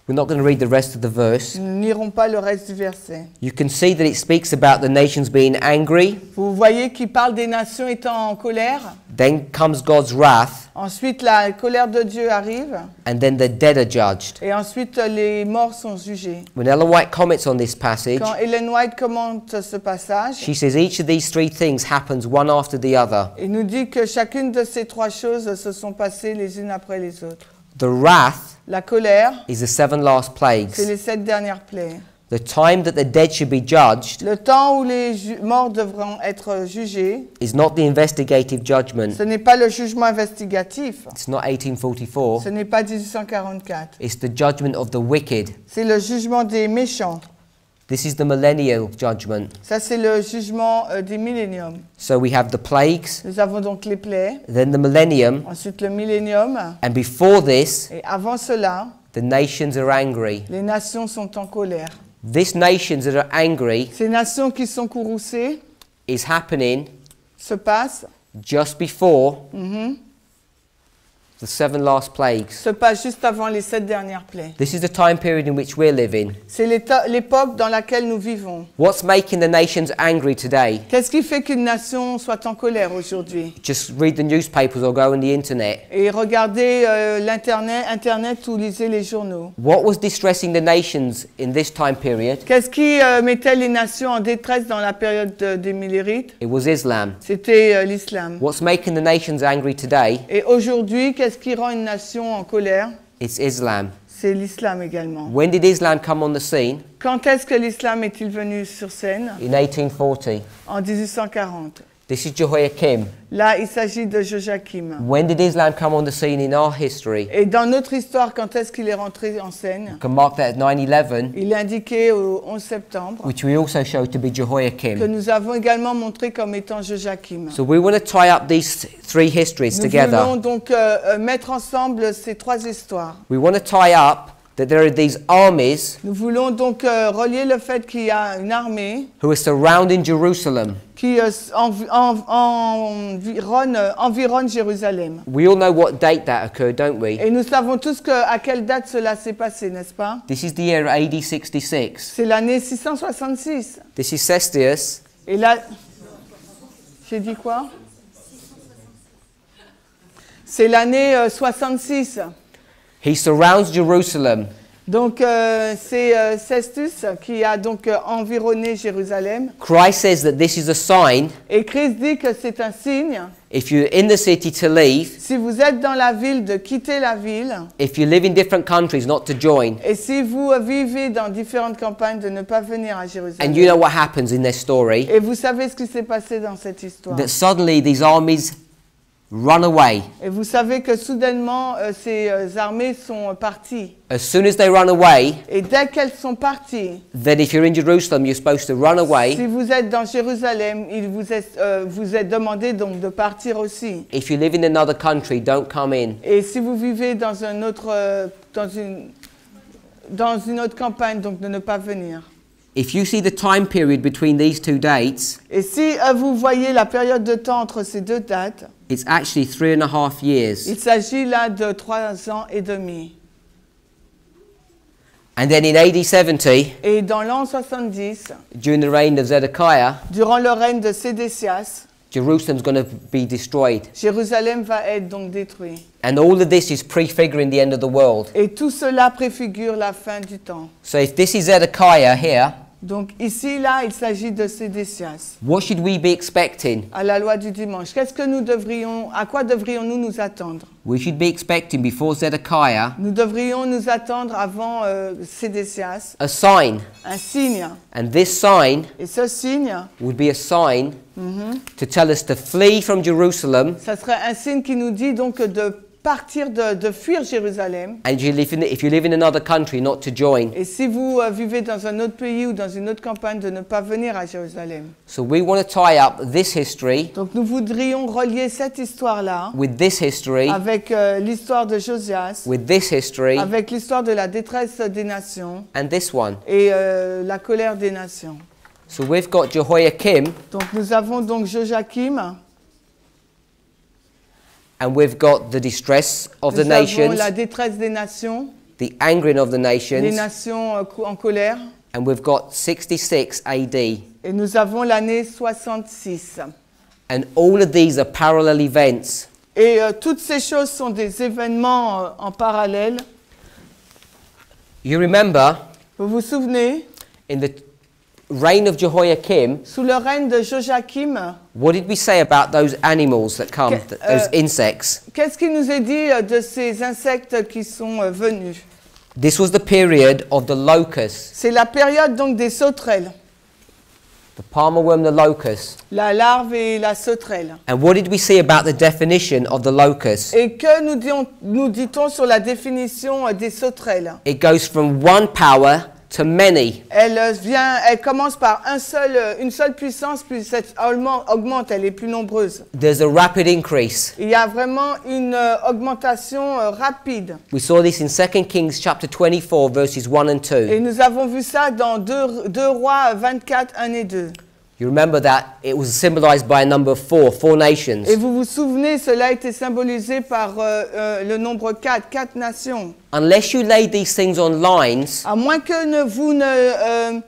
We're not going to read the rest of the verse. Nous n'irons pas le reste du verset. You can see that it speaks about the nations being angry. Vous voyez qu'il parle des nations étant en colère. Then comes God's wrath. Ensuite, la colère de Dieu arrive. And then the dead are judged. Et ensuite, les morts sont jugés. When Ellen White comments on this passage, Quand Ellen White commente ce passage, she says each of these three things happens one after the other. il nous dit que chacune de ces trois choses se sont passées les unes après les autres. The wrath La colère, is the 7 last c'est plagues. les 7 dernières plaies. The time that the dead should be judged Le temps où les morts devront être jugés, is not the investigative judgment. ce n'est pas le jugement investigatif, It's not 1844. ce n'est pas 1844, It's the judgment of the wicked. c'est le jugement des méchants. This is the millennial judgment. Ça, c'est le jugement des milléniums. So we have the plagues, Nous avons donc les plaies, then the millennium, ensuite le millénium, and before this, et avant cela, the nations are angry. les nations sont en colère. This nations that are angry Ces nations qui sont courroucées is happening se passent, just before the 7 last plagues. se passent juste avant les 7 dernières plaies. This is the time period in which we're living. C'est l'époque dans laquelle nous vivons. What's making the nations angry today? Qu'est-ce qui fait qu'une nation soit en colère aujourd'hui? Just read the newspapers or go on the internet. Et regardez Internet ou lisez les journaux. What was distressing the nations in this time period? Qu'est-ce qui mettait les nations en détresse dans la période des Millérites? It was Islam. C'était l'islam. What's making the nations angry today? Et aujourd'hui, qu'est-ce qui rend une nation en colère? It's Islam. C'est l'islam également. When did Islam come on the scene? Quand est-ce que l'islam est-il venu sur scène? In 1840. En 1840. This is Jehoiakim. Là, il s'agit de Joachim. When did Islam come on the scene in our history? Et dans notre histoire, quand est-ce qu'il est rentré en scène? You can mark that at 9/11, Il est indiqué au 11 septembre, which we also show to be que Jehoiakim. nous avons également montré comme étant Joachim. So we want to tie up these three histories Nous together. voulons donc mettre ensemble ces trois histoires. We want to tie up that there are these armies Nous voulons donc relier le fait qu'il y a une armée who are surrounding Jerusalem. qui environne Jérusalem. We all know what date that occurred, don't we? Et nous savons tous à quelle date cela s'est passé, n'est-ce pas? This is the year AD 66. C'est l'année 666. This is Cestius. Et là, j'ai dit quoi? C'est l'année 66. He surrounds Jerusalem. Donc c'est Cestus qui a donc environné Jérusalem. Christ says that this is a sign, Et Christ dit que c'est un signe. if you're in the city, to leave. Si vous êtes dans la ville, de quitter la ville. If you live in different countries, not to join. Et si vous vivez dans différentes campagnes, de ne pas venir à Jérusalem. And you know what happens in this story? Et vous savez ce qui s'est passé dans cette histoire. That suddenly these armies run away. Et vous savez que soudainement, ces armées sont parties. As soon as they run away, Et dès qu'elles sont parties, then if you're in Jerusalem, you're supposed to run si away. vous êtes dans Jérusalem, il vous est demandé donc de partir aussi. If you live in another country, don't come in. Et si vous vivez dans un autre, dans une autre campagne, donc de ne pas venir. If you see the time period between these two dates, Et si vous voyez la période de temps entre ces deux dates, it's actually 3.5 years. il s'agit là de 3 ans et demi. And then in AD 70, Et dans l'an 70, during the reign of Zedekiah, durant le règne de Sédécias, Jerusalem's going to be destroyed. Jérusalem va être donc détruit. And all of this is prefiguring the end of the world. Et tout cela préfigure la fin du temps. So if this is Zedekiah here, Donc ici, là, il s'agit de Sédécias, what should we be expecting? à la loi du dimanche. À quoi devrions-nous nous attendre? We should be expecting before Zedekiah Nous devrions nous attendre avant Sédécias, a sign. un signe. And this sign Et ce signe, would be a sign to tell us to flee from Jerusalem. ça serait un signe qui nous dit donc de partir, de fuir Jérusalem. And if you live in another country, not to join. Et si vous vivez dans un autre pays ou dans une autre campagne, de ne pas venir à Jérusalem. So we want to tie up this history Donc nous voudrions relier cette histoire-là with this history, avec l'histoire de Josias, with this history, avec l'histoire de la détresse des nations and this one. et la colère des nations. So we've got Jehoiakim Donc nous avons donc Joachim, and we've got the distress of the nous avons nations, la détresse des nations, the angering of the les nations, nations en colère. and we've got 66 AD. Et nous avons l'année 66. And all of these are parallel events. Et toutes ces choses sont des événements en parallèle. You remember, Vous vous souvenez, in the reign of Jehoiakim, sous le règne de Joachim, what did we say about those animals that come, those insects? qu'est-ce qui nous est dit de ces insectes qui sont venus? This was the period of the locust, C'est la période donc des sauterelles, the palmer worm, the locust. la larve et la sauterelle. And what did we see about the definition of the locust? Et que nous dit-on sur la définition des sauterelles? It goes from one power to many. Elle commence par une seule puissance, puis cette augmente, elle est plus nombreuse. There's a rapid increase. Il y a vraiment une augmentation rapide. We saw this in 2 Kings chapter 24 verses 1 and 2. Et nous avons vu ça dans 2 Rois 24, 1 et 2. You remember that it was symbolized by a number of four nations. Et vous vous souvenez, cela a été symbolisé par le nombre 4 nations. Unless you lay these things on lines, À moins que vous ne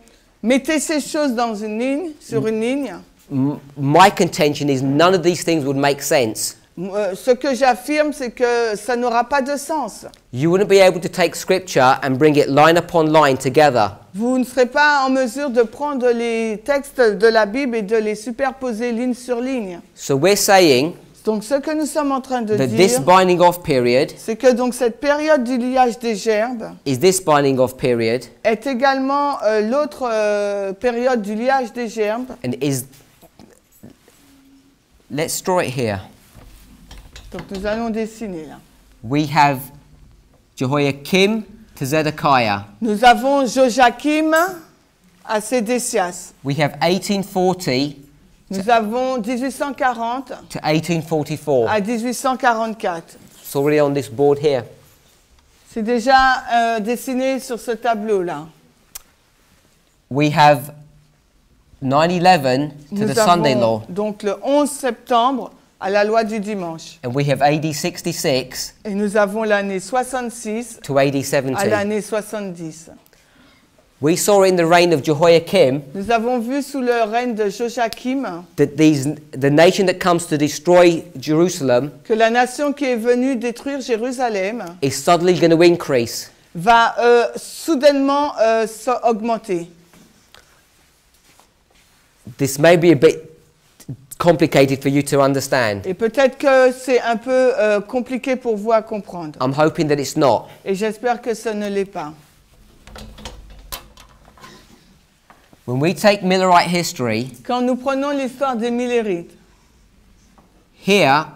mettez ces choses dans une ligne, sur une ligne, my contention is none of these things would make sense. ce que j'affirme, c'est que ça n'aura pas de sens. You wouldn't be able to take scripture and bring it line upon line together. Vous ne serez pas en mesure de prendre les textes de la Bible et de les superposer ligne sur ligne. So we're saying Donc ce que nous sommes en train de that this dire, binding off period c'est que donc cette période du liage des gerbes is this binding off period est également l'autre période du liage des gerbes. and is, let's draw it here. Donc nous allons dessiner là. We have Jehoiakim to Zedekiah. Nous avons Joachim à Sédécias. We have 1840 Nous avons 1840 to 1844. à 1844. It's already on this board here. C'est déjà dessiné sur ce tableau-là. We have 9/11 to Nous the Sunday avons law. donc le 11 septembre à la loi du dimanche. And we have AD 66 Et nous avons l'année 66 to AD à 70. l'année 70. We saw in the reign of Jehoiakim Nous avons vu sous le règne de Joachim that the nation that comes to destroy Jerusalem que la nation qui est venue détruire Jérusalem is suddenly going to increase. va soudainement augmenter. This may be a bit complicated for you to understand. Et peut-être que c'est un peu compliqué pour vous à comprendre. I'm hoping that it's not. Et j'espère que ce ne l'est pas. When we take Millerite history, Quand nous prenons l'histoire des Millérites, here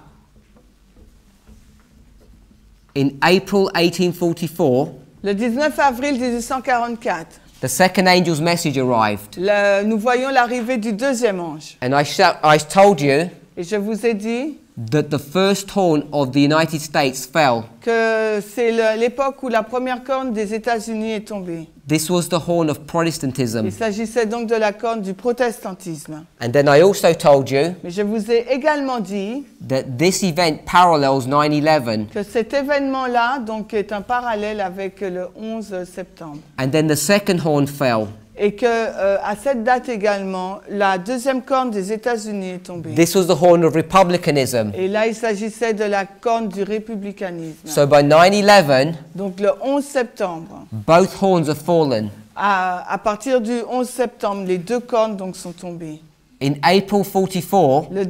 in April 1844, le 19 avril 1844, the second angel's message arrived. nous voyons l'arrivée du deuxième ange. And I told you Et je vous ai dit that the first horn of the United States fell. que c'est l'époque où la première corne des États-Unis est tombée. This was the horn of Protestantism. Il s'agissait donc de la corne du protestantisme. And then I also told you Mais je vous ai également dit that this event parallels 9/11. que cet événement-là donc est un parallèle avec le 11 septembre. And then the second horn fell. Et que à cette date également, la deuxième corne des États-Unis est tombée. This was the horn of republicanism. Et là, il s'agissait de la corne du républicanisme. So by 9/11, Donc le 11 septembre, both horns have fallen. à partir du 11 septembre, les deux cornes donc sont tombées. In April 44, Le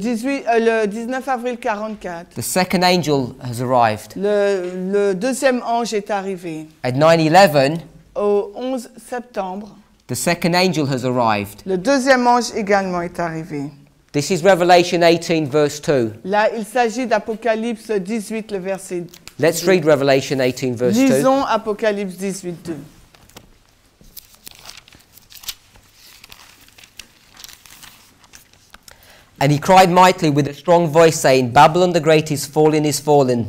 19 avril 44, the second angel has arrived. le deuxième ange est arrivé. At 9/11, Au 11 septembre, the second angel has arrived. le deuxième ange également est arrivé. This is Revelation 18 verse 2. Là, il s'agit d'Apocalypse 18, le verset. Let's read Revelation 18 verse 2. Lisons Apocalypse 18, 2. And he cried mightily with a strong voice, saying, Babylon the great is fallen, is fallen.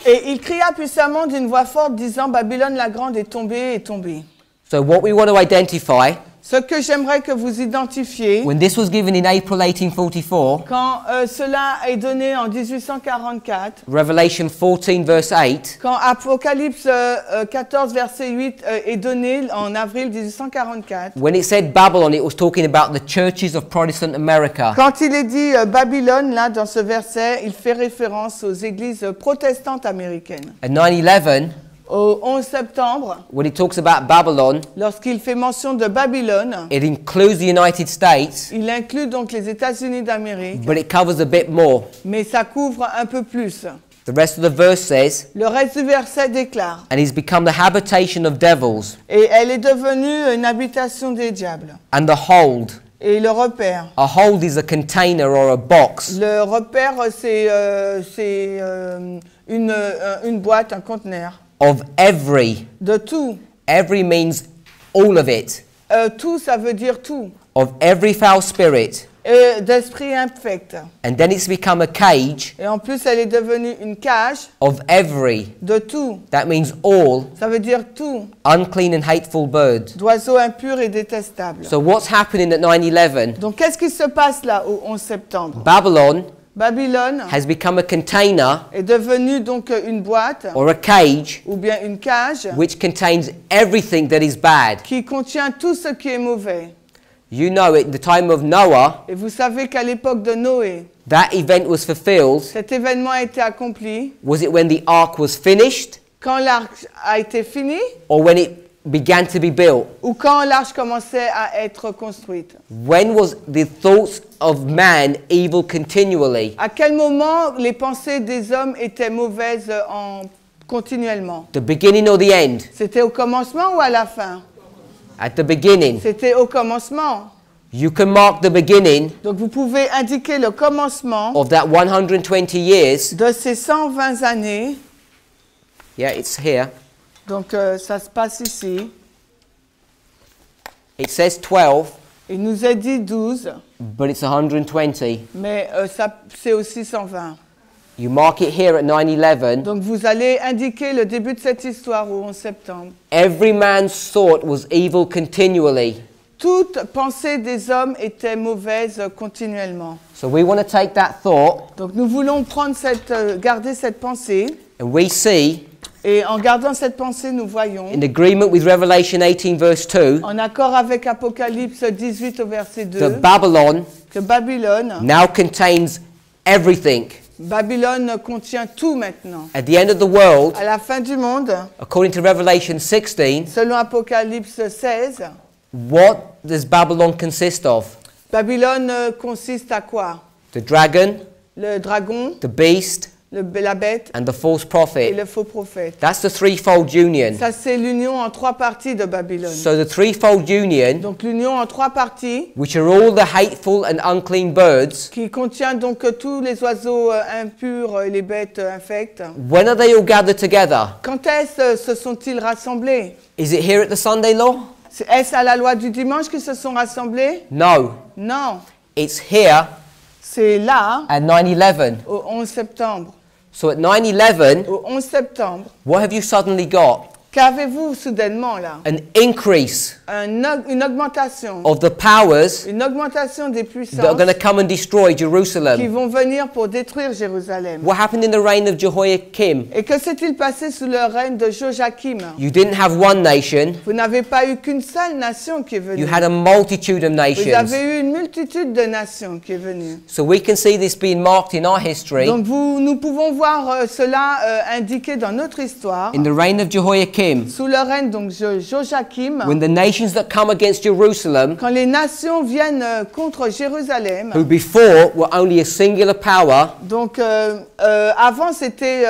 Et il cria puissamment d'une voix forte, disant, Babylone la grande est tombée, est tombée. So what we want to identify Ce que j'aimerais que vous identifiez, when this was given in April 1844, quand cela est donné en 1844, Revelation 14 verse 8, quand Apocalypse 14, verset 8 est donné en avril 1844, when it said Babylon, it was talking about the churches of Protestant America. quand il est dit Babylone, là, dans ce verset, il fait référence aux églises protestantes américaines. At 9/11, Au 11 septembre, when it talks about Babylon, lorsqu'il fait mention de Babylone, it includes the United States, il inclut donc les États-Unis d'Amérique, but it covers a bit more. mais ça couvre un peu plus. The rest of the verse says, Le reste du verset déclare, and he's become the habitation of devils, et elle est devenue une habitation des diables. and the hold. Et le repère. A hold is a container or a box Le repère, c'est une boîte, un conteneur. of every. De tout. Every means all of it. Tout, ça veut dire tout. Of every foul spirit. D'esprit infect. And then it's become a cage Et en plus, elle est devenue une cage of every. de tout. That means all Ça veut dire tout. unclean and hateful birds. D'oiseaux impurs et détestables. So what's happening at 9/11? Donc, qu'est-ce qui se passe là au 11 septembre? Babylon Babylone has become a container est devenue donc une boîte or a cage ou bien une cage which contains everything that is bad. qui contient tout ce qui est mauvais. You know it, the time of Noah, Et vous savez qu'à l'époque de Noé, that event was fulfilled. cet événement a été accompli Was it when the ark was finished quand l'arche a été finie or when it began to be built? ou quand l'arche commençait à être construite. When was the thoughts of man evil continually? À quel moment les pensées des hommes étaient mauvaises continuellement? The beginning or the end? C'était au commencement ou à la fin? At the beginning. C'était au commencement. You can mark the beginning Donc vous pouvez indiquer le commencement of that 120 years. de ces 120 années. Yeah, it's here. Donc ça se passe ici. It says 12, Il nous est dit 12, but it's 120. mais c'est aussi 120. You mark it here at 9/11. Donc vous allez indiquer le début de cette histoire au 11 septembre. Every man's thought was evil continually. Toute pensée des hommes était mauvaise continuellement. So we want to take that thought Donc nous voulons garder cette pensée. and we see, Et en gardant cette pensée, nous voyons, in agreement with Revelation 18 verse 2, en accord avec Apocalypse 18 au verset 2, that Babylon que Babylone now contains everything. contient tout maintenant. At the end of the world, À la fin du monde, according to Revelation 16, selon Apocalypse 16, what does Babylon consist of? Babylone consiste à quoi? The dragon, Le dragon, the beast, la bête and the false et prophet. le faux prophète. That's the threefold union. Ça, c'est l'union en trois parties de Babylone. So the threefold union, Donc l'union en trois parties, which are all the hateful and unclean birds, qui contient donc tous les oiseaux impurs et les bêtes infectes. when are they all gathered together? Quand est-ce se sont-ils rassemblés? Is it here at the Sunday law? Est-ce à la loi du dimanche qu'ils se sont rassemblés? No. Non. It's here C'est là, at 9/11. au 11 septembre. So at 9/11, Au 11 septembre, what have you suddenly got? qu'avez-vous soudainement là? An increase Une augmentation. of the powers Une augmentation des that are puissances going to come and destroy qui Jerusalem. vont venir pour détruire Jérusalem. What happened in the reign of Jehoiakim? Et que s'est-il passé sous le règne de Joachim? You didn't have one nation, Vous n'avez pas eu qu'une seule nation qui est venue. you had a multitude of Vous nations. avez eu une multitude de nations qui est venue. So we can see this being marked in our history. Donc nous pouvons voir cela indiqué dans notre histoire. In the reign of Jehoiakim, Sous le règne donc de Joachim, when the nations that come against Jerusalem, quand les nations viennent contre Jérusalem, who before were only a singular power, donc avant c'était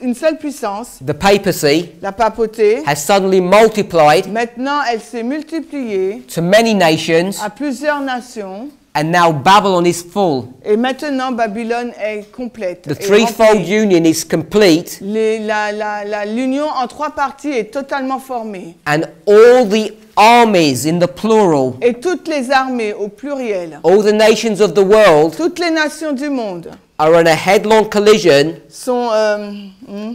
une seule puissance, the papacy, la papauté. has suddenly multiplied Maintenant, elle s'est multipliée to many nations, à plusieurs nations. and now Babylon is full. Et maintenant, Babylone est complète. The est threefold remplie. union is complete, L'union en trois parties est totalement formée. and all the armies in the plural, Et toutes les armées au pluriel, all the nations of the world, toutes les nations du monde are in a headlong collision sont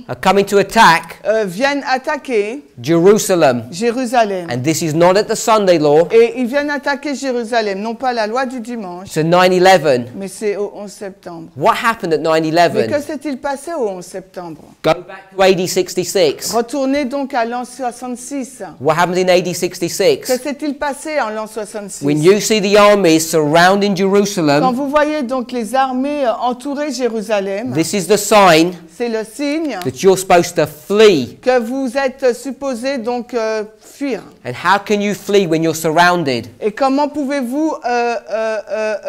are coming to attack viennent attaquer Jerusalem. Jérusalem. And this is not at the Sunday law. Et ils viennent attaquer Jérusalem, non pas la loi du dimanche, It's a 9/11. mais c'est au 11 septembre. What happened at Mais que 9/11? s'est-il passé au 11 septembre? Go back to AD 66. Retournez donc à l'an 66. What happened in AD Que 66? s'est-il passé en l'an 66? When you see the armies surrounding Quand Jerusalem, vous voyez donc les armées entourer Jérusalem, this is the sign c'est le signe that you're supposed to flee. que vous êtes supposé donc fuir. And how can you flee when you're surrounded? Et comment pouvez-vous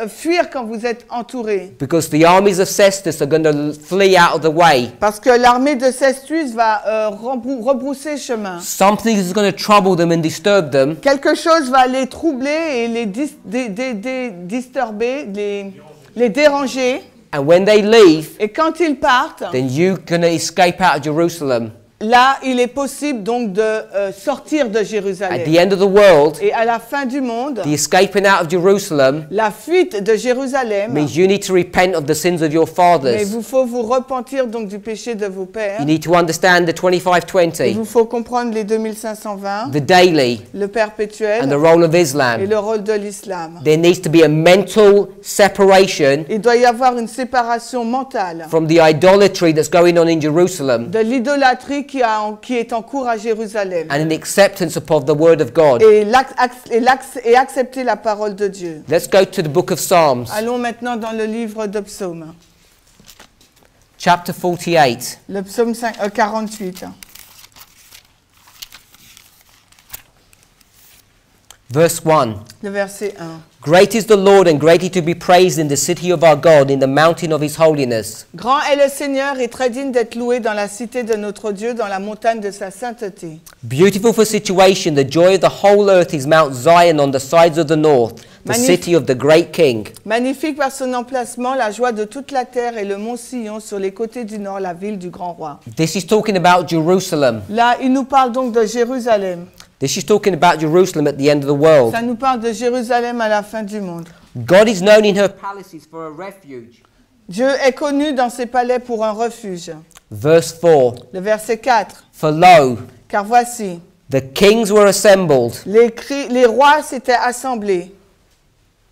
fuir quand vous êtes entouré? Because the armies of Cestus are going to flee out of the way. Parce que l'armée de Cestus va rebrousser chemin. Something is going to trouble them and disturb them. Quelque chose va les troubler et les disturber, les déranger. And when they leave, Et quand ils partent, then you're going to escape out of Jerusalem. là, il est possible donc de sortir de At Jérusalem. the end of the world, Et à la fin du monde, the escaping out of Jerusalem la fuite de Jérusalem, means you need to repent of the sins of your mais fathers. il faut vous repentir donc du péché de vos pères. You need to understand the Il 2520, vous faut comprendre les 2520, the daily, le and perpétuel the role of et Islam. le rôle de l'islam. There needs to be a mental separation Il doit y avoir une séparation mentale from the idolatry that's going on in Jerusalem de l'idolâtrie qui est en cours à Jérusalem and an acceptance of the word of God. et accepter la parole de Dieu. Let's go to the book of Psalms, Allons maintenant dans le livre de Psaume, chapter 48. le psaume 48, Verse 1. le verset 1. Great is the Lord and greatly to be praised in the city of our God, in the mountain of his holiness. Grand est le Seigneur et très digne d'être loué dans la cité de notre Dieu, dans la montagne de sa sainteté. Beautiful for situation, the joy of the whole earth is Mount Zion on the sides of the north, the city of the great King. Magnifique par son emplacement, la joie de toute la terre et le mont Sion sur les côtés du nord, la ville du grand roi. This is talking about Jerusalem. Là, il nous parle donc de Jérusalem. This is talking about Jerusalem at the end of the world. Ça nous parle de Jérusalem à la fin du monde. God is known in her palaces for a refuge. Dieu est connu dans ses palais pour un refuge. Verse 4. Le verset 4. For lo, Car voici, the kings were assembled. les rois s'étaient assemblés.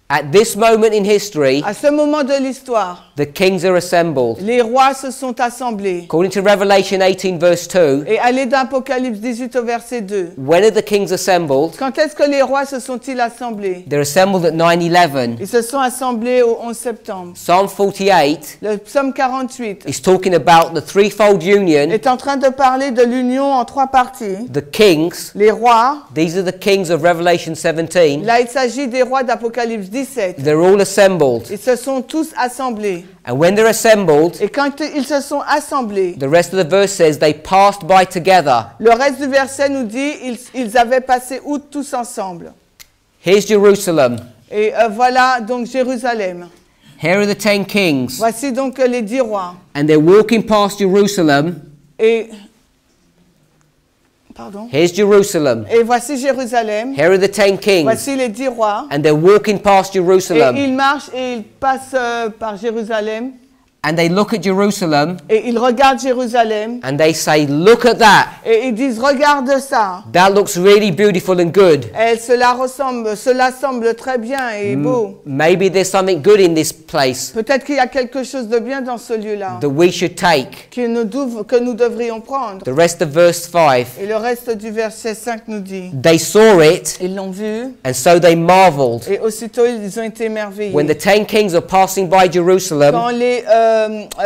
At this moment in history, À ce moment de l'histoire, the kings are assembled. les rois se sont assemblés. According to Revelation 18 verse 2, Et allez dans Apocalypse 18 au verset 2. when are the kings assembled? Quand est-ce que les rois se sont-ils assemblés? They're assembled at 9/11. Ils se sont assemblés au 11 septembre. Psalm 48 Le psaume 48 is talking about the threefold union. est en train de parler de l'union en trois parties. The kings, Les rois, these are the kings of Revelation 17. là il s'agit des rois d'Apocalypse 17. They're all assembled. Ils se sont tous assemblés. And when they're assembled, Et quand ils se sont assemblés, the rest of the verse says they passed by together. le reste du verset nous dit ils avaient passé outre tous ensemble. Here's Jerusalem. Et voilà donc Jérusalem. Here are the 10 kings. Voici donc les 10 rois. And they're walking past Jerusalem. Et pardon. Here's Jerusalem. Et voici Jérusalem. Here are the 10 kings. Voici les 10 rois. And they're walking past Et Jerusalem. ils marchent et ils passent par Jérusalem. And they look at Jerusalem Et ils regardent Jérusalem. and they say, look at that. Et ils disent, regarde ça. That looks really beautiful and good. Et cela semble très bien et beau. Maybe there's something good in this place Peut-être qu'il y a quelque chose de bien dans ce lieu-là that we should take. que nous devrions prendre. The rest of verse 5. Et le reste du verset 5 nous dit, They saw it ils l'ont vu and so they marveled. et aussitôt ils ont été émerveillés. When the 10 kings are passing by Jerusalem, Quand les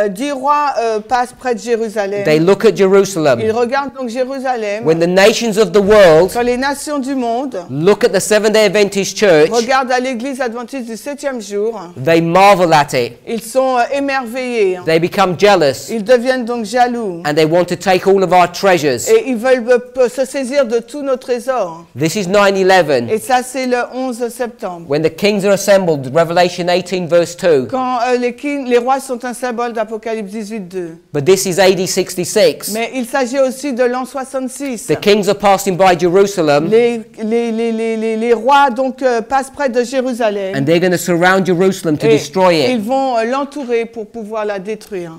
10 rois passent près de Jérusalem, they look at Jerusalem. ils regardent donc Jérusalem. When the nations of the world Quand les nations du monde look at the Seventh-day Adventist Church, regardent à l'église adventiste du 7e jour, they marvel at it. ils sont émerveillés. They become jealous Ils deviennent donc jaloux. and they want to take all of our treasures. Et ils veulent se saisir de tous nos trésors. This is 9/11. Et ça, c'est le 11 septembre. When the kings are assembled, Revelation 18 verse 2. Quand les rois sont un symbole d'Apocalypse 18, 2. But this is AD 66. Mais il s'agit aussi de l'an 66. The kings are passing by Jerusalem Les rois donc passent près de Jérusalem. and they're going to surround Jerusalem to Et destroy ils it. vont l'entourer pour pouvoir la détruire.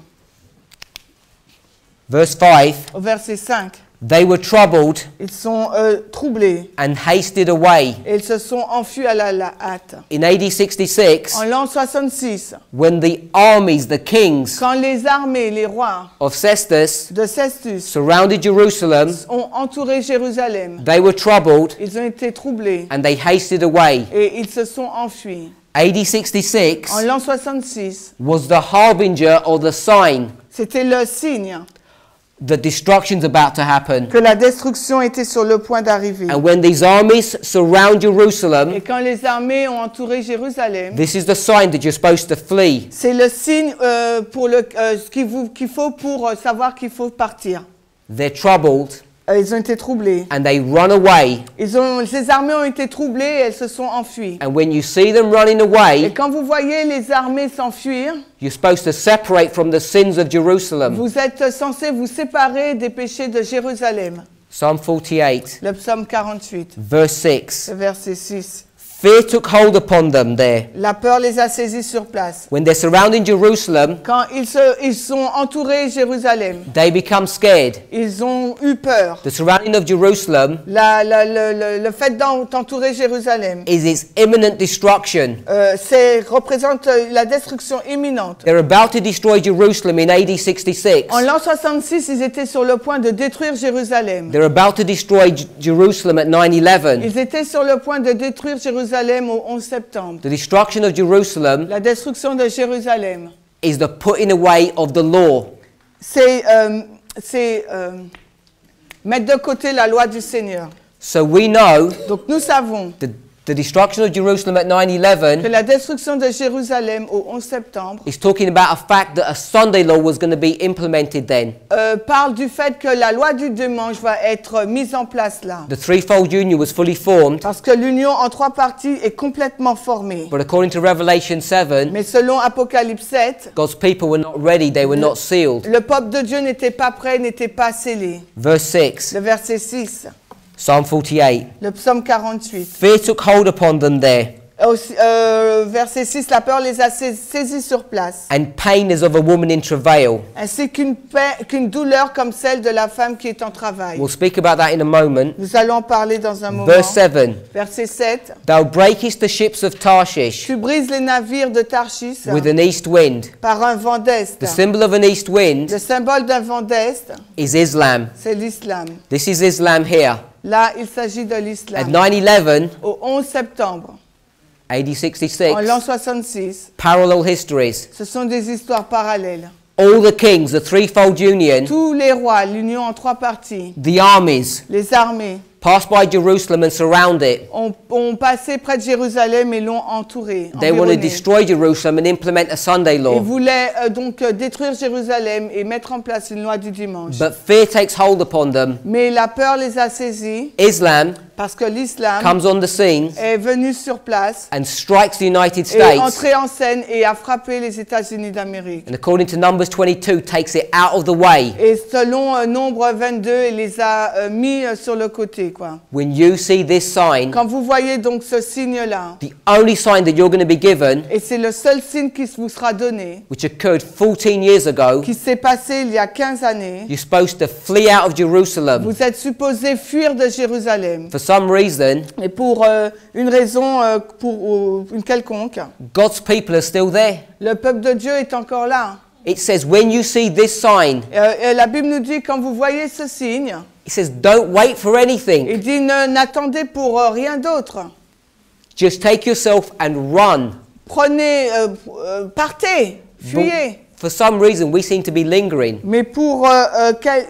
Verse 5, au verset 5. they were troubled Ils sont troublés and hasted away. et ils se sont enfuis à la hâte. In AD 66, En l'an 66, when the armies, the kings quand les armées, les rois of Cestus de Cestus surrounded Jerusalem, ont entouré Jérusalem, they were troubled ils ont été troublés and they hasted away. et ils se sont enfuis. AD 66 En l'an 66, was the harbinger or the sign c'était le signe that destruction's about to happen. que la destruction était sur le point d'arriver. And when these armies surround Et Jerusalem, quand les armées ont entouré Jérusalem, this is the sign that you're supposed to flee. c'est le signe pour qu'il faut pour savoir qu'il faut partir. They're troubled Ils ont été troublés. and they run away. Ces armées ont été troublées et elles se sont enfuies. And when you see them running Et away, quand vous voyez les armées s'enfuir, you're supposed to separate from the sins of Jerusalem. vous êtes censés vous séparer des péchés de Jérusalem. Psalm 48, Le psaume 48, verse 6. le verset 6. Fear took hold upon them there. La peur les a saisis sur place. When they're surrounding Jerusalem, Quand ils sont entourés Jérusalem, they become scared. ils ont eu peur. The surrounding of Jerusalem Le fait d'entourer Jérusalem, is its imminent destruction. représente la destruction imminente. They're about to destroy Jerusalem in AD 66. En l'an 66, ils étaient sur le point de détruire Jérusalem. They're about to destroy Jerusalem at 9/11. Ils étaient sur le point de détruire Jérusalem au 11 septembre. The destruction of Jerusalem La destruction de Jérusalem, is the putting away of the law. c'est mettre de côté la loi du Seigneur. So we know Donc nous savons the destruction of Jerusalem at que 9/11 la destruction de Jérusalem au 11 septembre is talking about a fact that a Sunday law was going to be implemented then. parle du fait que la loi du dimanche va être mise en place là. The threefold union was fully formed, Parce que l'union en trois parties est complètement formée. but according to Revelation 7, Mais selon Apocalypse 7, God's people were not ready, they were not sealed. le peuple de Dieu n'était pas prêt, n'était pas scellé. Verse 6, Le verset 6, Psalm 48. le psaume 48. Fear took hold upon them there, Verset 6, la peur les a saisis sur place, and pain is of a woman in travail. ainsi qu'une douleur comme celle de la femme qui est en travail. We'll speak about that in a moment. Nous allons en parler dans un moment. Verse 7, Verset 7, thou breakest the ships of Tarshish tu brises les navires de Tarsis with an east wind. par un vent d'Est. The symbol of an east wind Le symbole d'un vent d'Est, is Islam. c'est l'islam. This is Islam here. Là, il s'agit de At l'islam. 9/11, Au 11 septembre, AD 66, en l'an 66, parallel histories. ce sont des histoires parallèles. All the kings, the threefold union, Tous les rois, l'union en trois parties, the armies, les armées, passed by Jerusalem and surround it. ont passé près de Jérusalem et l'ont entouré. They want to environné. destroy Jerusalem and implement a Sunday Ils law. voulaient donc détruire Jérusalem et mettre en place une loi du dimanche. But fear takes hold upon them. Mais la peur les a saisis Islam parce que l'islam comes on the scene est venu sur place and strikes the United et States. entré en scène et a frappé les États-Unis d'Amérique. And according to Numbers 22, takes it out of the way. Et selon Nombre 22, il les a mis sur le côté, quoi. When you see this sign, Quand vous voyez donc ce signe-là, the only sign that you're going to be given, et c'est le seul signe qui vous sera donné, which occurred 14 years ago, qui s'est passé il y a 15 années, you're supposed to flee out of Jerusalem. vous êtes supposé fuir de Jérusalem. For some reason, Et pour une raison, pour une quelconque, God's people are still there. le peuple de Dieu est encore là. It says, when you see this sign, Et la Bible nous dit, quand vous voyez ce signe, it says, don't wait for anything. il dit, n'attendez pour rien d'autre. Just take yourself and run. Prenez, partez, fuyez. For some reason, we seem to be lingering. Mais pour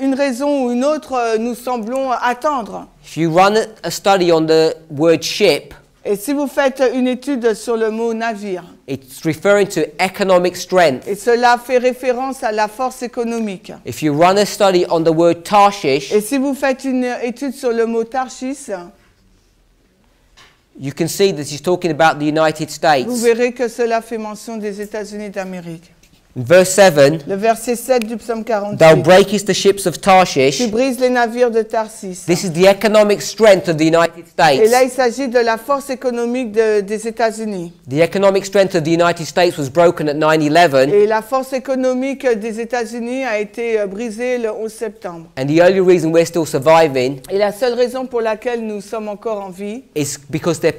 une raison ou une autre, nous semblons attendre. If you run a study on the word ship, Et si vous faites une étude sur le mot navire, it's referring to economic strength. et cela fait référence à la force économique. If you run a study on the word Tarshish, Et si vous faites une étude sur le mot Tarsis, you can see that he's talking about the United vous States. verrez que cela fait mention des États-Unis d'Amérique. In verse 7, le verset 7 du psaume thou 48. breakest the ships of Tu Tarshish. brises les navires de Tarsis. This is the economic strength of the United Et là, States. il s'agit de la force économique des États-Unis. The economic strength of the United States was broken at 9/11, Et la force économique des États-Unis a été brisée le 11 septembre. and the only reason we're still surviving Et la seule raison pour laquelle nous sommes encore en vie, is because they're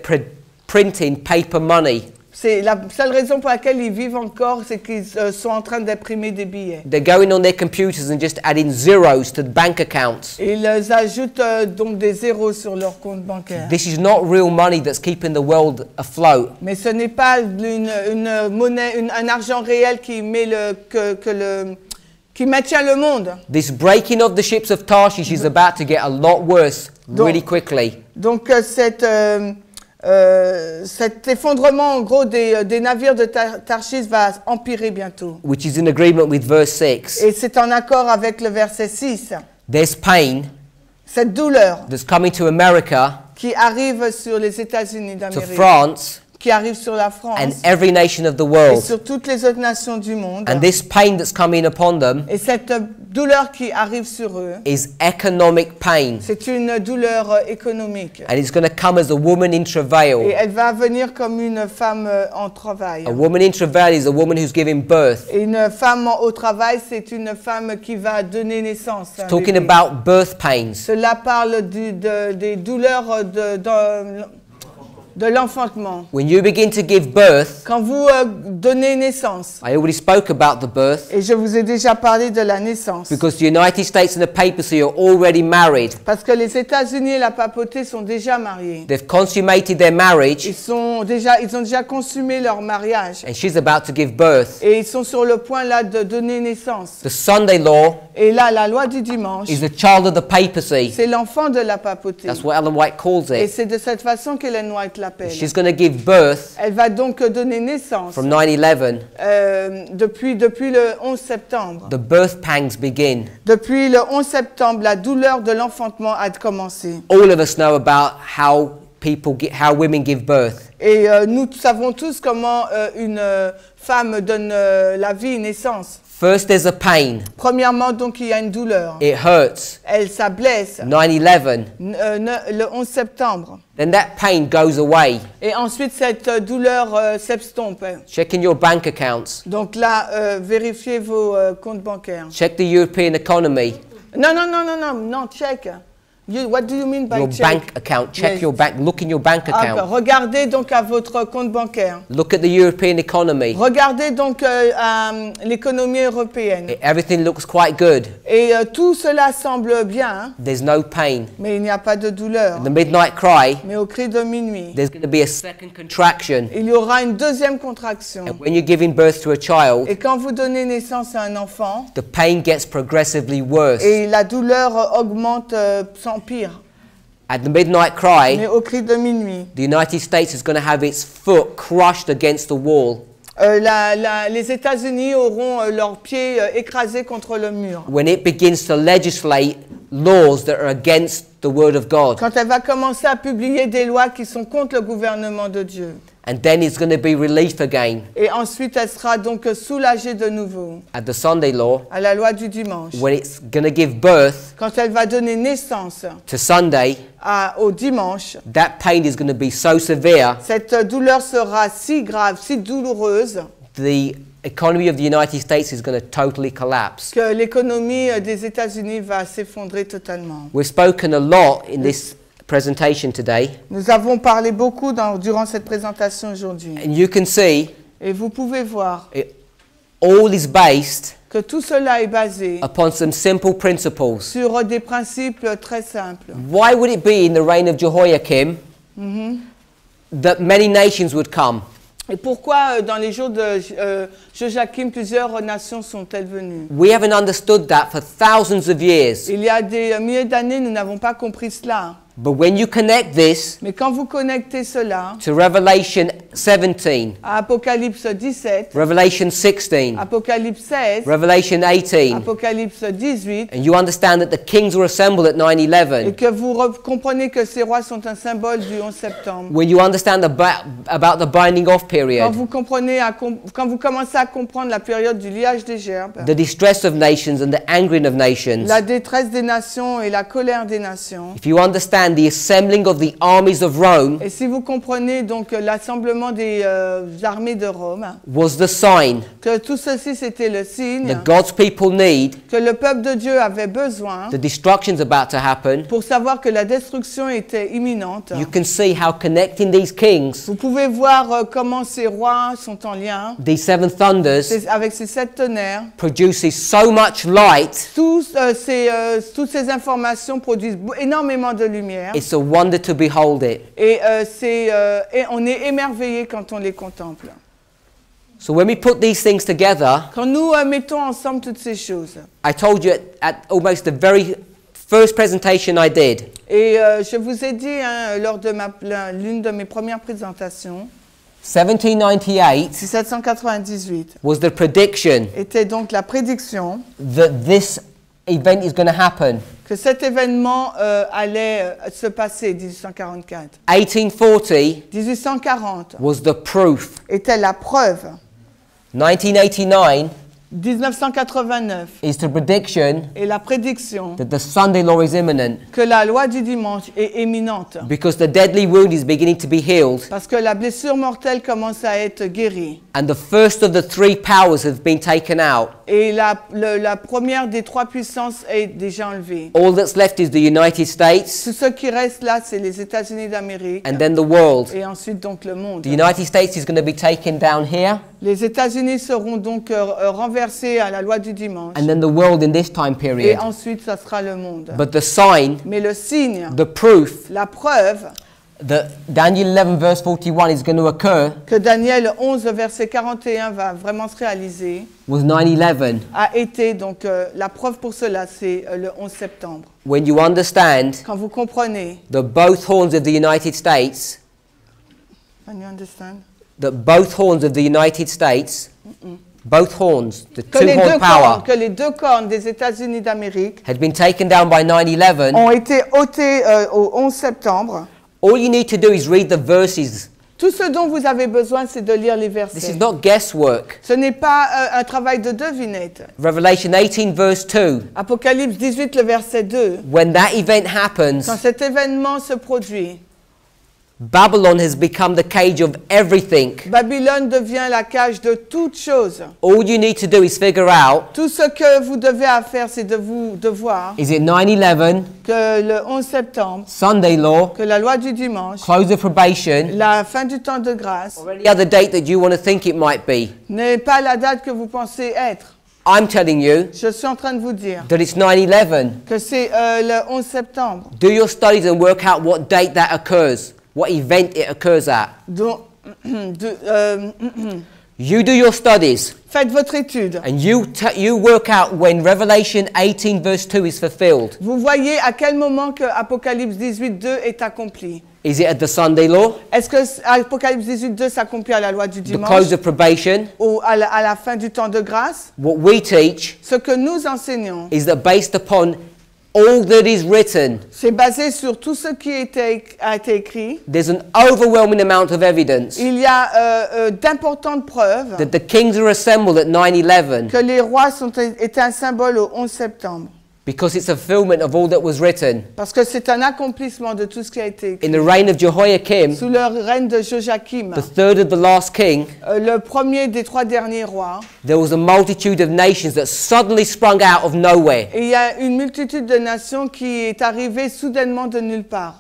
printing paper money. c'est la seule raison pour laquelle ils vivent encore, c'est qu'ils sont en train d'imprimer des billets. They're going on their computers and just adding zeros to the bank accounts. Et ils ajoutent donc des zéros sur leur compte bancaire. This is not real money that's keeping the world afloat. Mais ce n'est pas une monnaie, un argent réel qui maintient le monde. This breaking of the ships of Tarshish is about to get a lot worse really quickly. Donc cet effondrement en gros des navires de Tarshish va empirer bientôt. Which is in agreement with verse 6. Et c'est en accord avec le verset 6. There's pain Cette douleur that's coming to America, qui arrive sur les États-Unis to d'Amérique, France, qui arrive sur la France and every nation of the et world. sur toutes les autres nations du monde. And this pain that's coming upon them Et cette douleur qui arrive sur eux, is economic pain. c'est une douleur économique. And it's going to come as a woman in Et travail. elle va venir comme une femme en travail. A woman in travail is a woman who's giving birth. Et une femme au travail, c'est une femme qui va donner naissance. à un Talking bébé. about birth pains. Cela parle des douleurs de l'enfantement. When you begin to give birth, Quand vous donnez naissance, I already spoke about the birth, et je vous ai déjà parlé de la naissance, because the United States and the papacy are already married. parce que les États-Unis et la papauté sont déjà mariés. They've consummated their marriage, Ils ont déjà consumé leur mariage. and she's about to give birth. Et ils sont sur le point là de donner naissance. The Sunday law Et là, la loi du dimanche, is the child of the papacy. c'est l'enfant de la papauté. That's what Ellen White calls Et it. c'est de cette façon qu'Ellen White l'appelle. She's going to give birth Elle va donc donner naissance from 9/11. depuis le 11 septembre. The birth pangs begin. Depuis le 11 septembre, la douleur de l'enfantement a commencé. All of us know about how women give birth. Et nous savons tous comment une femme donne la vie, naissance. First, there's a pain. Premièrement, donc, il y a une douleur. It hurts. Ça blesse. 9/11. Le 11 septembre. Then that pain goes away. Et ensuite, cette douleur s'estompe. Checking your bank accounts. Donc là, vérifiez vos comptes bancaires. Check the European economy. Non, check. What do you mean by Your check? bank account. Check Yes. your bank. Look in your bank account. Regardez donc à votre compte bancaire. Look at the European economy. Regardez donc l'économie européenne. Everything looks quite good. Et tout cela semble bien, hein, There's no pain. mais il n'y a pas de douleur. The midnight cry, Mais au cri de minuit, there's going to be a second contraction. il y aura une deuxième contraction. And when you're giving birth to a child, Et quand vous donnez naissance à un enfant, the pain gets progressively worse. et la douleur augmente, s'empire. At the midnight cry, Mais au cri de minuit, the United States is going to have its foot crushed against the wall. les États-Unis auront leurs pieds écrasés contre le mur. When it begins to legislate laws that are against the word of God. Quand elle va commencer à publier des lois qui sont contre le gouvernement de Dieu. And then it's going to be relief again. Et ensuite, elle sera donc soulagée de nouveau At the Sunday law, à la loi du dimanche. when it's going to give birth Quand elle va donner naissance to Sunday, au dimanche, that pain is going to be so severe, cette douleur sera si grave, si douloureuse, the economy of the United States is going to totally collapse. que l'économie des États-Unis va s'effondrer totalement. We've spoken a lot in this presentation today, Nous avons parlé beaucoup durant cette présentation aujourd'hui. and you can see Et vous pouvez voir all is based que tout cela est basé upon some simple principles. sur des principes très simples. Why would it be in the reign of Jehoiakim that many nations would come? Et pourquoi dans les jours de Joachim, plusieurs nations sont-elles venues? We haven't understood that for thousands of years. Il y a des milliers d'années, nous n'avons pas compris cela. But when you connect this Mais quand vous connectez cela to Revelation 17, à Apocalypse 17, Revelation 16, Apocalypse 16, Revelation 18, Apocalypse 18, and you understand that the kings were assembled at et 9/11, que vous comprenez que ces rois sont un symbole du 11 septembre, when you understand about the binding off quand period, vous comprenez, quand vous commencez à comprendre la période du liage des gerbes, the distress of nations and the angering of nations, la détresse des nations et la colère des nations, if you understand the assembling of the armies of Rome et si vous comprenez donc l'assemblement des armées de Rome, was the sign que tout ceci c'était le signe that God's people need, que le peuple de Dieu avait besoin the destruction's about to happen, pour savoir que la destruction était imminente. you can see how connecting these kings, Vous pouvez voir comment ces rois sont en lien these seven thunders, avec ces 7 tonnerres. produces so much light. Toutes ces informations produisent énormément de lumière It's a wonder to behold it. et on est émerveillé quand on les contemple. So when we put these things together, Quand nous mettons ensemble toutes ces choses, I told you at almost the very first presentation I did, et je vous ai dit lors de l'une de mes premières présentations, 1798 1798 was the prediction était donc la prédiction that this event is going to happen. que cet événement allait se passer, 1844. 1840 1840 was the proof. était la preuve. 1989 1989 is the prediction est la prédiction that the Sunday law is imminent que la loi du dimanche est éminente because the deadly wound is beginning to be healed parce que la blessure mortelle commence à être guérie. and the first of the three powers have been taken out. Et la première des 3 puissances est déjà enlevée. All that's left is the United States Tout ce qui reste là, c'est les États-Unis d'Amérique and then the world. et ensuite donc le monde. The United States is going to be taken down here Les États-Unis seront donc renversés à la loi du dimanche. and then the world in this time Et period. ensuite, ça sera le monde. But the sign, Mais le signe, the proof la preuve that Daniel 11 verse 41 is going to occur que Daniel 11, verset 41 va vraiment se réaliser, was 9/11. a été, donc la preuve pour cela, c'est le 11 septembre. When you understand Quand vous comprenez, that both horns of the United States, can you understand? that both horns of the United States, both horns, the Que les, two-horn power, que les deux cornes des États-Unis d'Amérique had been taken down by 9/11, ont été ôtés au 11 septembre. all you need to do is read the verses. Tout ce dont vous avez besoin, c'est de lire les This is versets. not guesswork. Ce n'est pas un travail de devinette. Revelation 18 verse 2, Apocalypse 18, le verset 2. when that event happens, Quand cet événement se produit, Babylon has become the cage of everything. Babylone devient la cage de toutes choses. All you need to do is figure out, Tout ce que vous devez faire, c'est de voir is it 9/11, que le 11 septembre, Sunday law, que la loi du dimanche, close of probation, la fin du temps de grâce, or any other date that you want to think it might be. n'est pas la date que vous pensez être. I'm telling you Je suis en train de vous dire that it's 9/11. que c'est le 11 septembre. Do your studies and work out what date that occurs, what event it occurs at. Donc, You do your studies faites votre étude. and you work out when Revelation 18 verse 2 is fulfilled. Vous voyez à quel moment que Apocalypse 18, 2 est accompli. Is it at the Sunday law, Est-ce que Apocalypse 18, 2 s'accomplit à la loi du the dimanche close of probation? ou à la fin du temps de grâce? What we teach Ce que nous enseignons, is that based upon all that is written, c'est basé sur tout ce qui a été écrit. there's an overwhelming amount of evidence Il y a d'importantes preuves that the kings are assembled at 9/11 que les rois étaient un symbole au 11 septembre. because it's a fulfillment of all that was written. Parce que c'est un accomplissement de tout ce qui a été écrit. In the reign of Jehoiakim, Sous le règne de Joachim, the third of the last king, le premier des 3 derniers rois, there was a multitude of nations that suddenly sprung out of nowhere. et il y a une multitude de nations qui est arrivée soudainement de nulle part.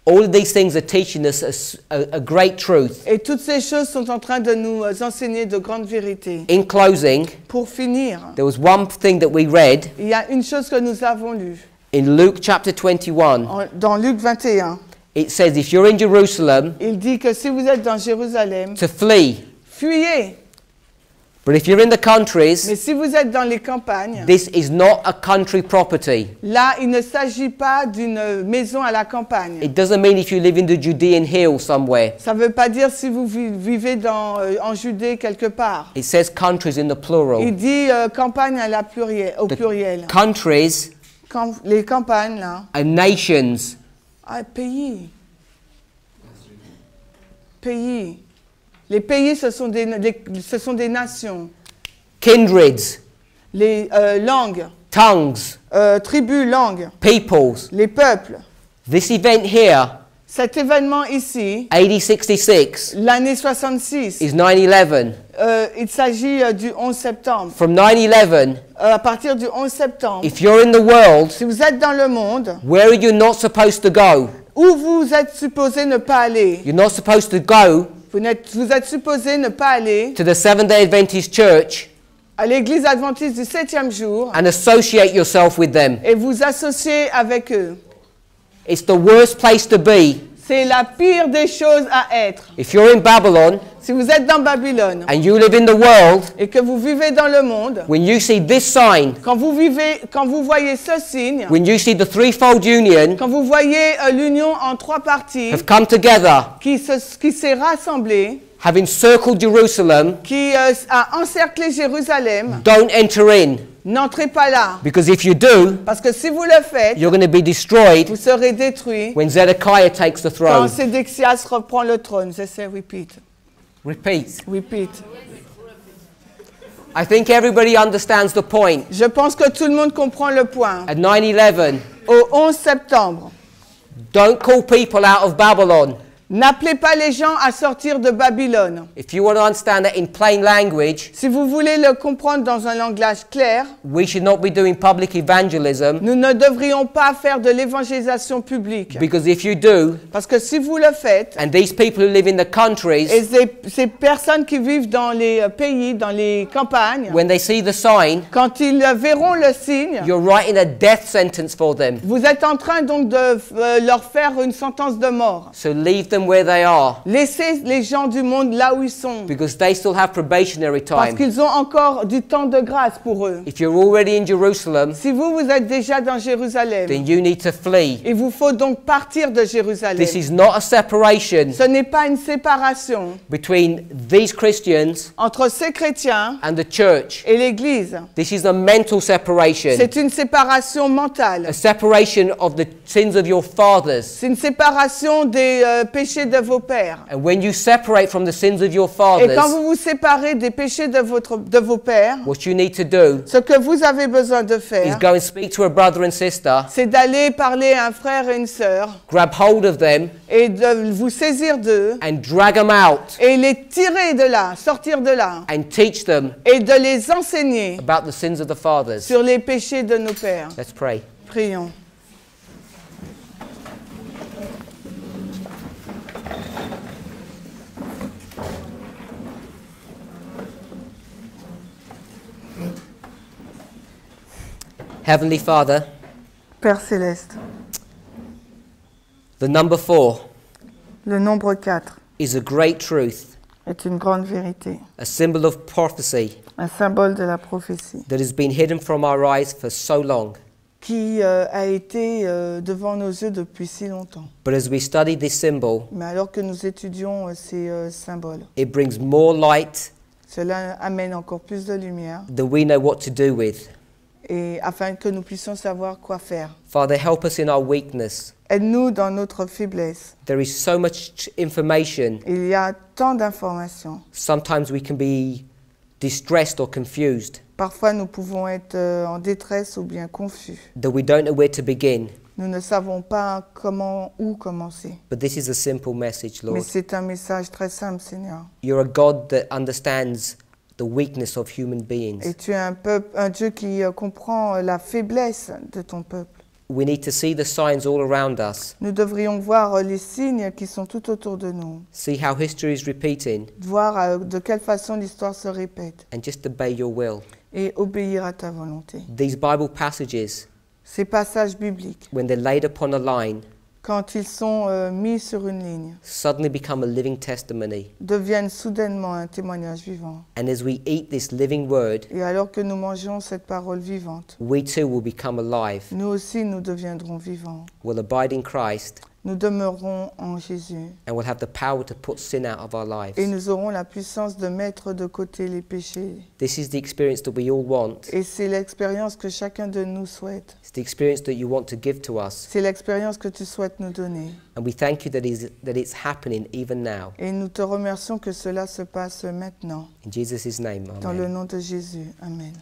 All of these things are teaching us a great truth. Et toutes ces choses sont en train de nous enseigner de grandes vérités. In closing, Pour finir, there was one thing that we read il y a une chose que nous avons lue in Luke chapter 21. dans Luc 21. It says, if you're in Jerusalem, Il dit que si vous êtes dans Jérusalem, to flee. fuyez. But if you're in the countries, Mais si vous êtes dans les campagnes, this is not a country property. là, il ne s'agit pas d'une maison à la campagne. It doesn't mean if you live in the Judean hill somewhere. Ça ne veut pas dire si vous vivez en Judée quelque part. It says countries in the plural. Il dit campagne à la au pluriel. Countries Les campagnes, là. and nations. Ah, pays. Pays. Les pays, ce sont des nations. Kindreds, Les langues, tongues, tribus, langues, peoples. les peuples. This event here, Cet événement ici, AD 66, l'année 66, is 9/11. il s'agit du 11 septembre. From 9/11, À partir du 11 septembre, if you're in the world, si vous êtes dans le monde, where are you not supposed to go? où vous êtes supposé ne pas aller, You're not supposed to go vous êtes supposé ne pas aller to the Seventh-day Adventist Church à l'église adventiste du 7e jour and associate yourself with them. et vous associer avec eux. It's the worst place to be. C'est la pire des choses à être. If you're in Babylon Si vous êtes dans Babylone and you live in the world, et que vous vivez dans le monde, when you see this sign, quand vous voyez ce signe, when you see the threefold union quand vous voyez l'union en 3 parties have come together, qui s'est rassemblée, have encircled Jerusalem, qui a encerclé Jérusalem, don't enter in. n'entrez pas là. Because if you do, Parce que si vous le faites, you're going to be destroyed vous serez détruits when Zedekiah takes the quand throne. Sédéchias reprend le trône. C'est repeat. Repeat. Repeat. I think everybody understands the point. Je pense que tout le monde comprend le point. At 9/11, Au 11 septembre, don't call people out of Babylon. n'appelez pas les gens à sortir de Babylone. If you want to understand that in plain language, Si vous voulez le comprendre dans un langage clair, we should not be doing public evangelism, nous ne devrions pas faire de l'évangélisation publique. because if you do, Parce que si vous le faites, and these people who live in the countries, et ces personnes qui vivent dans les pays, dans les campagnes, when they see the sign, quand ils verront le signe, you're writing a death sentence for them. vous êtes en train donc de leur faire une sentence de mort. So leave them where they are, Laissez les gens du monde là où ils sont. because they still have probationary Parce time. qu'ils ont encore du temps de grâce pour eux. If you're already in Jerusalem, Si vous êtes déjà dans Jérusalem, then you need to flee. il vous faut donc partir de Jérusalem. This is not a separation Ce n'est pas une séparation between these Christians entre ces chrétiens and the church. et l'Église. This is a mental separation, C'est une séparation mentale. a separation of the sins of your fathers. C'est une séparation des péchés de vos pères. And when you separate from the sins of your Et quand fathers, vous vous séparez des péchés de vos pères, what you need to do ce que vous avez besoin de is faire, go and speak to a brother and sister, c'est d'aller parler à un frère et une sœur grab hold of them et de vous saisir d'eux and drag them out et les tirer de là, sortir de là and teach them et de les enseigner about the sins of the fathers. sur les péchés de nos pères. Let's pray. Prions. Heavenly Father, Père céleste, the number 4 le nombre 4 is a great truth, est une grande vérité, a symbol of prophecy un symbole de la prophétie that has been hidden from our eyes for so long. qui a été devant nos yeux depuis si longtemps. But as we study this symbol, Mais alors que nous étudions ces symboles, it brings more light cela amène encore plus de lumière than we know what to do with. et afin que nous puissions savoir quoi faire. Father, help us in our weakness. Aide-nous dans notre faiblesse. There is so much information. Il y a tant d'informations. Sometimes we can be distressed or confused, Parfois, nous pouvons être en détresse ou bien confus. that we don't know where to begin. Nous ne savons pas où commencer. But this is a simple message, Mais Lord. c'est un message très simple, Seigneur. You're a God that understands the weakness of human beings. Et tu es un Dieu qui comprend la faiblesse de ton peuple. We need to see the signs all around us, Nous devrions voir les signes qui sont tout autour de nous, see how history is repeating, voir de quelle façon l'histoire se répète and just obey your will. et obéir à ta volonté. These Bible passages, Ces passages bibliques, when they're laid upon a line, quand ils sont mis sur une ligne, suddenly become a living testimony. deviennent soudainement un témoignage vivant. And as we eat this living word, Et alors que nous mangeons cette parole vivante, we too will become alive. nous aussi nous deviendrons vivants. We'll abide in Christ Nous demeurerons en Jésus and we'll have the power to put sin out of our lives. et nous aurons la puissance de mettre de côté les péchés. This is the experience that we all want. Et c'est l'expérience que chacun de nous souhaite. It's the experience that you want to give to us. C'est l'expérience que tu souhaites nous donner. And we thank you that it's happening even now. Et nous te remercions que cela se passe maintenant. In Jesus' name, Dans le amen. nom de Jésus. Amen.